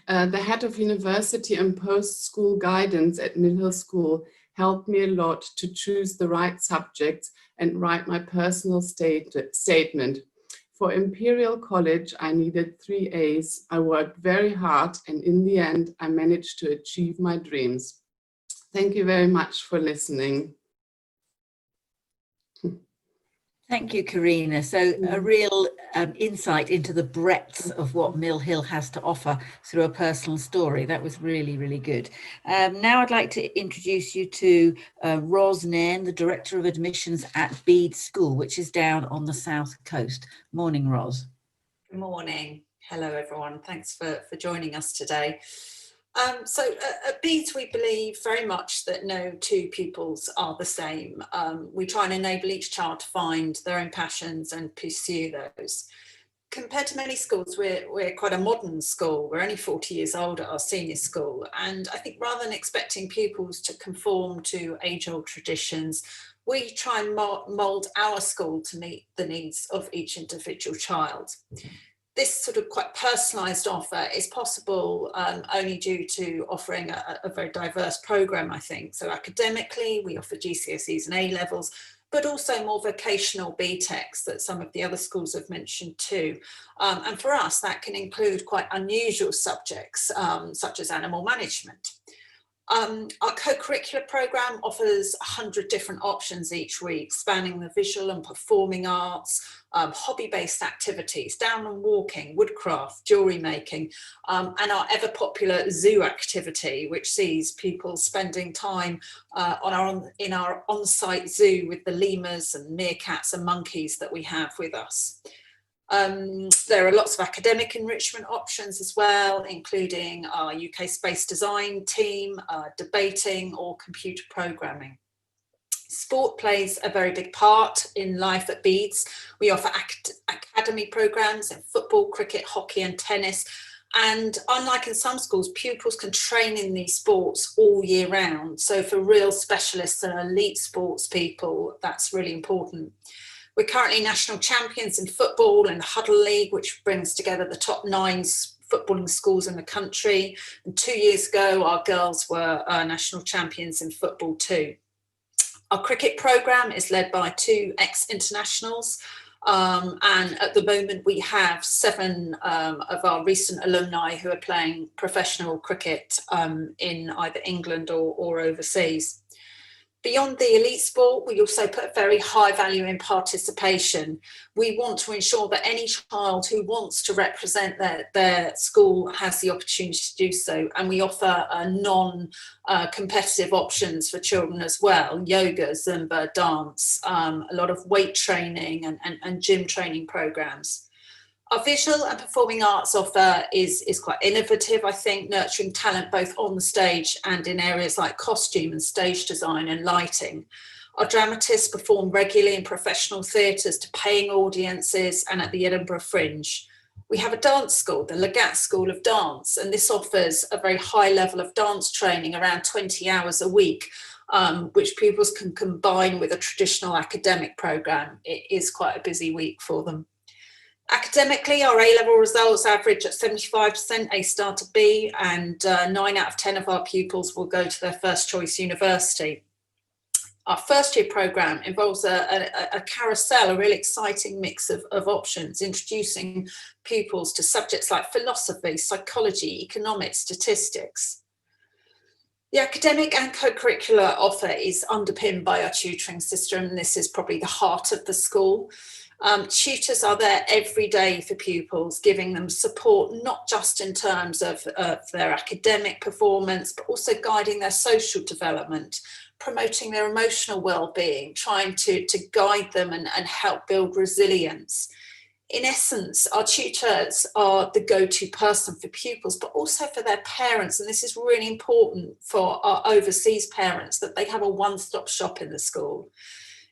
J: The head of university and post-school guidance at Mill Hill School helped me a lot to choose the right subjects and write my personal statement. For Imperial College, I needed 3 A's. I worked very hard, and in the end, I managed to achieve my dreams. Thank you very much for listening.
A: Thank you, Karina. So a real insight into the breadth of what Mill Hill has to offer through a personal story. That was really, really good. Now I'd like to introduce you to Ros Nairn, the Director of Admissions at Bede School, which is down on the south coast. Morning, Ros.
K: Good morning. Hello, everyone. Thanks for joining us today. So at Bede, we believe very much that no two pupils are the same. We try and enable each child to find their own passions and pursue those. Compared to many schools, we're quite a modern school. We're only 40 years old at our senior school. And I think rather than expecting pupils to conform to age-old traditions, we try and mould our school to meet the needs of each individual child. This sort of quite personalised offer is possible only due to offering a very diverse programme, I think. So academically, we offer GCSEs and A-levels, but also more vocational BTECs that some of the other schools have mentioned too. And for us, that can include quite unusual subjects, such as animal management. Our co-curricular programme offers 100 different options each week, spanning the visual and performing arts, hobby-based activities, down and walking, woodcraft, jewellery making, and our ever-popular zoo activity, which sees people spending time in our on-site zoo with the lemurs and meerkats and monkeys that we have with us. There are lots of academic enrichment options as well, including our UK space design team, debating or computer programming. Sport plays a very big part in life at Bede's. We offer academy programs in football, cricket, hockey and tennis. And unlike in some schools, pupils can train in these sports all year round. So for real specialists and elite sports people, that's really important. We're currently national champions in football and the Huddle League, which brings together the top 9 footballing schools in the country. And 2 years ago, our girls were national champions in football too. Our cricket programme is led by 2 ex-internationals. And at the moment, we have 7 of our recent alumni who are playing professional cricket in either England or overseas. Beyond the elite sport, we also put very high value in participation. We want to ensure that any child who wants to represent their school has the opportunity to do so. And we offer non-competitive options for children as well: yoga, Zumba, dance, a lot of weight training and gym training programs. Our visual and performing arts offer is quite innovative, I think, nurturing talent both on the stage and in areas like costume and stage design and lighting. Our dramatists perform regularly in professional theatres to paying audiences and at the Edinburgh Fringe. We have a dance school, the Legat School of Dance, and this offers a very high level of dance training, around 20 hours a week, which pupils can combine with a traditional academic programme. It is quite a busy week for them. Academically, our A-level results average at 75% A star to B, and 9 out of 10 of our pupils will go to their first choice university. Our first year programme involves a carousel, a really exciting mix of options, introducing pupils to subjects like philosophy, psychology, economics, statistics. The academic and co-curricular offer is underpinned by our tutoring system, and this is probably the heart of the school. Tutors are there every day for pupils, giving them support, not just in terms of their academic performance, but also guiding their social development, promoting their emotional well-being, trying to guide them and help build resilience. In essence, our tutors are the go-to person for pupils, but also for their parents. And this is really important for our overseas parents, that they have a one-stop shop in the school.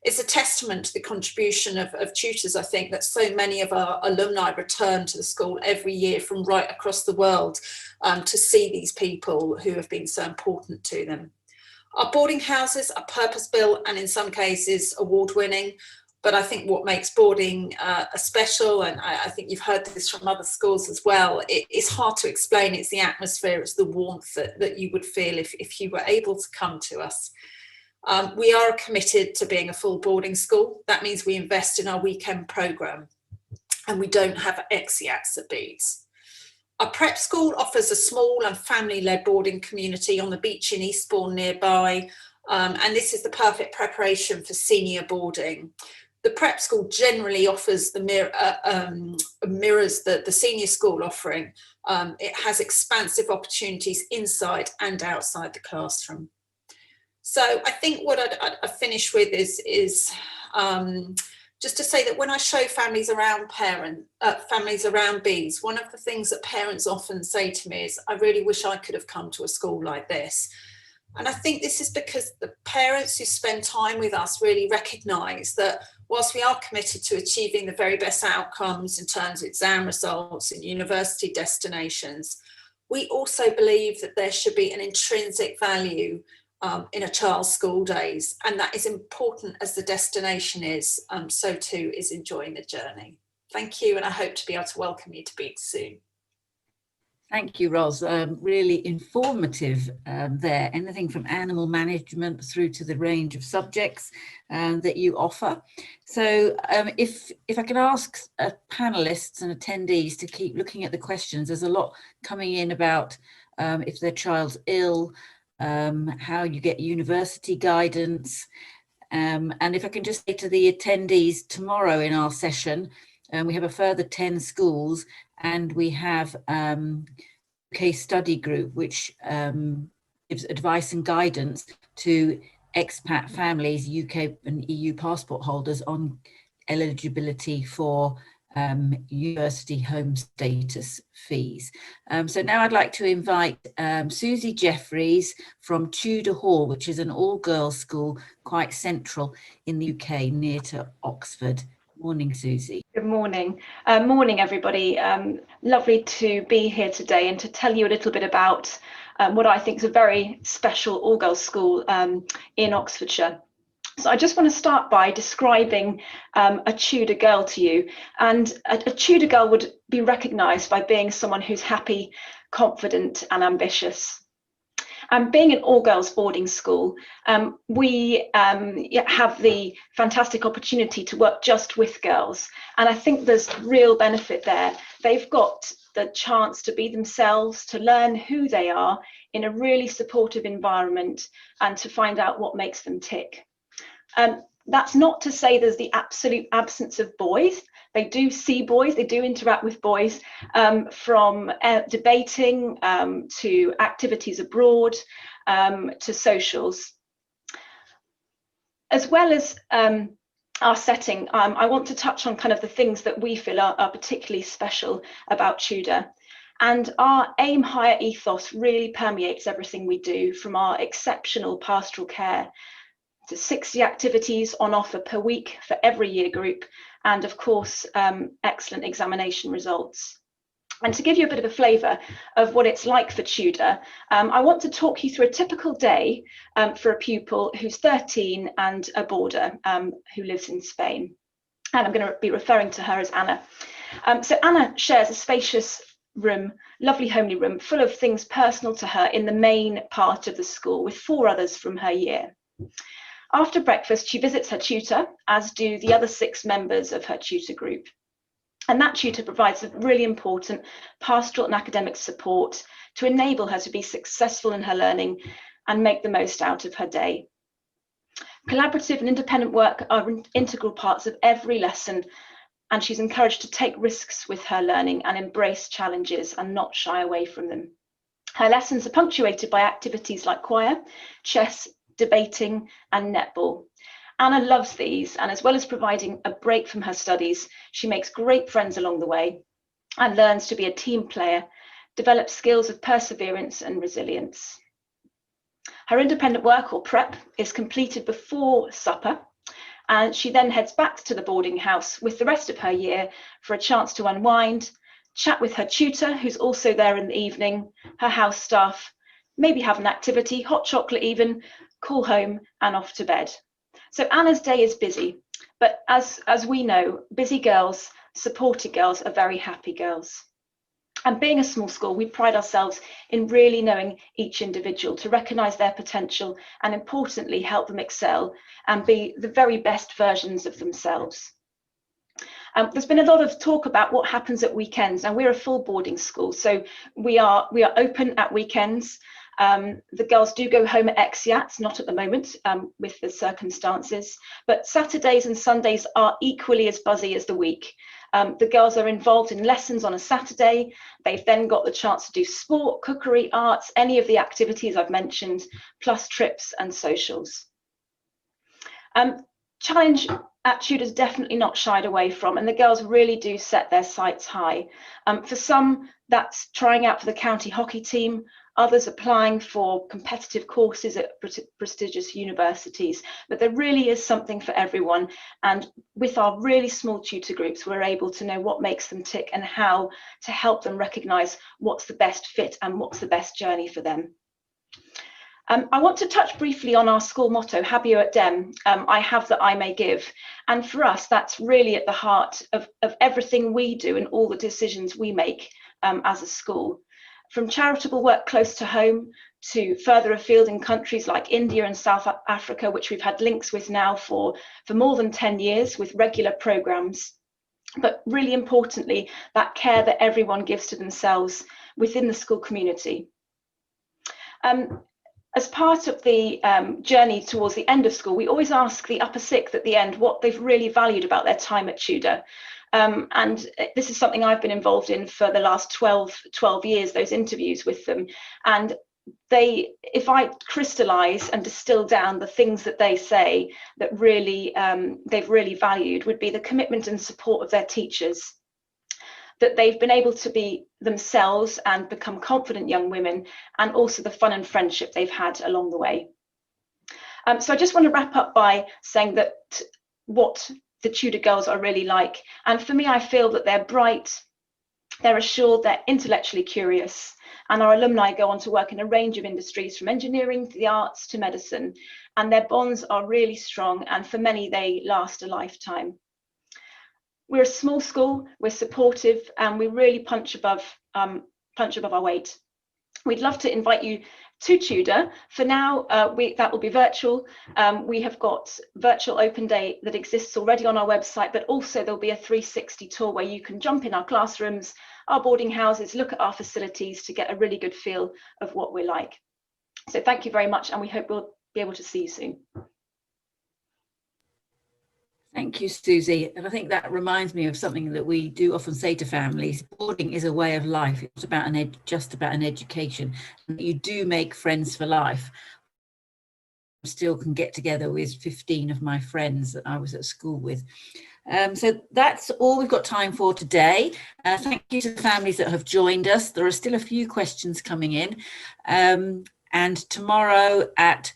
K: It's a testament to the contribution of tutors, I think, that so many of our alumni return to the school every year from right across the world to see these people who have been so important to them. Our boarding houses are purpose-built and in some cases award-winning. But I think what makes boarding special, and I think you've heard this from other schools as well, it's hard to explain. It's the atmosphere, it's the warmth that you would feel if you were able to come to us. We are committed to being a full boarding school. That means we invest in our weekend programme, and we don't have ex-IATs at Beeds. Our prep school offers a small and family-led boarding community on the beach in Eastbourne nearby, and this is the perfect preparation for senior boarding. The prep school generally offers mirrors the senior school offering. It has expansive opportunities inside and outside the classroom. So I think what I'd finish with is just to say that when I show families around Beeds, one of the things that parents often say to me is, I really wish I could have come to a school like this. And I think this is because the parents who spend time with us really recognise that whilst we are committed to achieving the very best outcomes in terms of exam results and university destinations, we also believe that there should be an intrinsic value in a child's school days, and that is important as the destination is, so too is enjoying the journey. Thank you, and I hope to be able to welcome you to Beeds soon.
A: Thank you, Ros. Really informative there. Anything from animal management through to the range of subjects that you offer. So if I can ask panelists and attendees to keep looking at the questions, there's a lot coming in about if their child's ill, how you get university guidance. And if I can just say to the attendees, tomorrow in our session, we have a further 10 schools, and we have UK study group, which gives advice and guidance to expat families, UK and EU passport holders on eligibility for university home status fees. So now I'd like to invite Susie Jeffries from Tudor Hall, which is an all-girls school quite central in the UK near to Oxford. Morning, Susie.
L: Good morning. Morning, everybody. Lovely to be here today and to tell you a little bit about what I think is a very special all-girls school in Oxfordshire. So I just want to start by describing a Tudor girl to you. And a Tudor girl would be recognised by being someone who's happy, confident and ambitious. And being an all-girls boarding school, we have the fantastic opportunity to work just with girls. And I think there's real benefit there. They've got the chance to be themselves, to learn who they are in a really supportive environment and to find out what makes them tick. That's not to say there's the absolute absence of boys. They do see boys, they do interact with boys, from debating to activities abroad to socials. As well as our setting, I want to touch on kind of the things that we feel are particularly special about Tudor. And our aim higher ethos really permeates everything we do, from our exceptional pastoral care to 60 activities on offer per week for every year group, and of course, excellent examination results. And to give you a bit of a flavour of what it's like for Tudor, I want to talk you through a typical day for a pupil who's 13 and a boarder who lives in Spain. And I'm going to be referring to her as Anna. So Anna shares a spacious room, lovely homely room, full of things personal to her in the main part of the school with 4 others from her year. After breakfast, she visits her tutor, as do the other 6 members of her tutor group. And that tutor provides a really important pastoral and academic support to enable her to be successful in her learning and make the most out of her day. Collaborative and independent work are integral parts of every lesson, and she's encouraged to take risks with her learning and embrace challenges and not shy away from them. Her lessons are punctuated by activities like choir, chess, debating and netball. Anna loves these, and as well as providing a break from her studies, she makes great friends along the way and learns to be a team player, develops skills of perseverance and resilience. Her independent work, or prep, is completed before supper, and she then heads back to the boarding house with the rest of her year for a chance to unwind, chat with her tutor, who's also there in the evening, her house staff, maybe have an activity, hot chocolate even, call home and off to bed. So Anna's day is busy, but as we know, busy girls, supported girls are very happy girls. And being a small school, we pride ourselves in really knowing each individual to recognise their potential and importantly help them excel and be the very best versions of themselves. There's been a lot of talk about what happens at weekends, and we're a full boarding school, so we are open at weekends. The girls do go home at exeats, not at the moment with the circumstances, but Saturdays and Sundays are equally as buzzy as the week. The girls are involved in lessons on a Saturday. They've then got the chance to do sport, cookery, arts, any of the activities I've mentioned, plus trips and socials. Challenge at Tudor's definitely not shied away from, and the girls really do set their sights high. For some, that's trying out for the county hockey team, others applying for competitive courses at prestigious universities, but there really is something for everyone. And with our really small tutor groups, we're able to know what makes them tick and how to help them recognise what's the best fit and what's the best journey for them. I want to touch briefly on our school motto, Habeo et Dem, I have that I may give. And for us, that's really at the heart of everything we do and all the decisions we make as a school. From charitable work close to home to further afield in countries like India and South Africa, which we've had links with now for more than 10 years with regular programmes. But really importantly, that care that everyone gives to themselves within the school community. As part of the journey towards the end of school, we always ask the upper sixth at the end what they've really valued about their time at Tudor. And this is something I've been involved in for the last 12 years, those interviews with them. And if I crystallise and distill down the things that they say that really they've really valued, would be the commitment and support of their teachers, that they've been able to be themselves and become confident young women, and also the fun and friendship they've had along the way. So I just want to wrap up by saying that what the Tudor girls are really like. And for me, I feel that they're bright, they're assured, they're intellectually curious, and our alumni go on to work in a range of industries from engineering to the arts to medicine, and their bonds are really strong, and for many they last a lifetime. We're a small school, we're supportive, and we really punch above our weight. We'd love to invite you to Tudor. For now, that will be virtual. We have got virtual open day that exists already on our website, but also there'll be a 360 tour where you can jump in our classrooms, our boarding houses, look at our facilities to get a really good feel of what we're like. So thank you very much, and we hope we'll be able to see you soon.
A: Thank you, Susie. And I think that reminds me of something that we do often say to families. Boarding is a way of life. It's about just about an education. And you do make friends for life. I still can get together with 15 of my friends that I was at school with. So that's all we've got time for today. Thank you to the families that have joined us. There are still a few questions coming in. And tomorrow at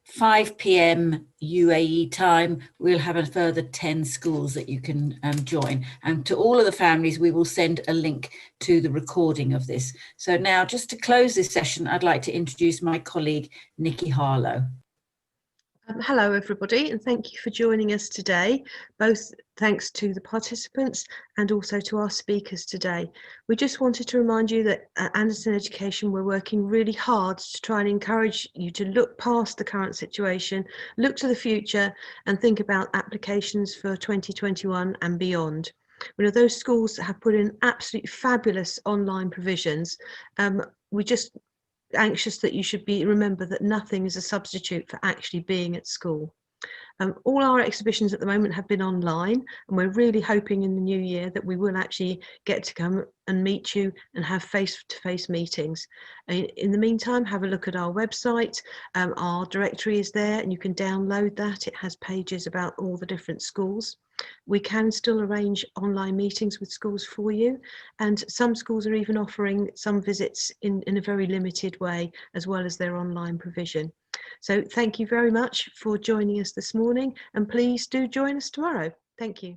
A: 5 p.m. UAE time, we'll have a further 10 schools that you can join. And to all of the families, we will send a link to the recording of this. So now, just to close this session, I'd like to introduce my colleague, Nikki Harlow.
M: Hello everybody, and thank you for joining us today, both thanks to the participants and also to our speakers today. We just wanted to remind you that at Anderton Education we're working really hard to try and encourage you to look past the current situation, look to the future and think about applications for 2021 and beyond. We know those schools that have put in absolutely fabulous online provisions. We just anxious that you should remember that nothing is a substitute for actually being at school. All our exhibitions at the moment have been online, and we're really hoping in the new year that we will actually get to come and meet you and have face-to-face meetings. In the meantime, have a look at our website. Our directory is there and you can download that. It has pages about all the different schools. We can still arrange online meetings with schools for you, and some schools are even offering some visits in a very limited way, as well as their online provision. So thank you very much for joining us this morning, and please do join us tomorrow. Thank you.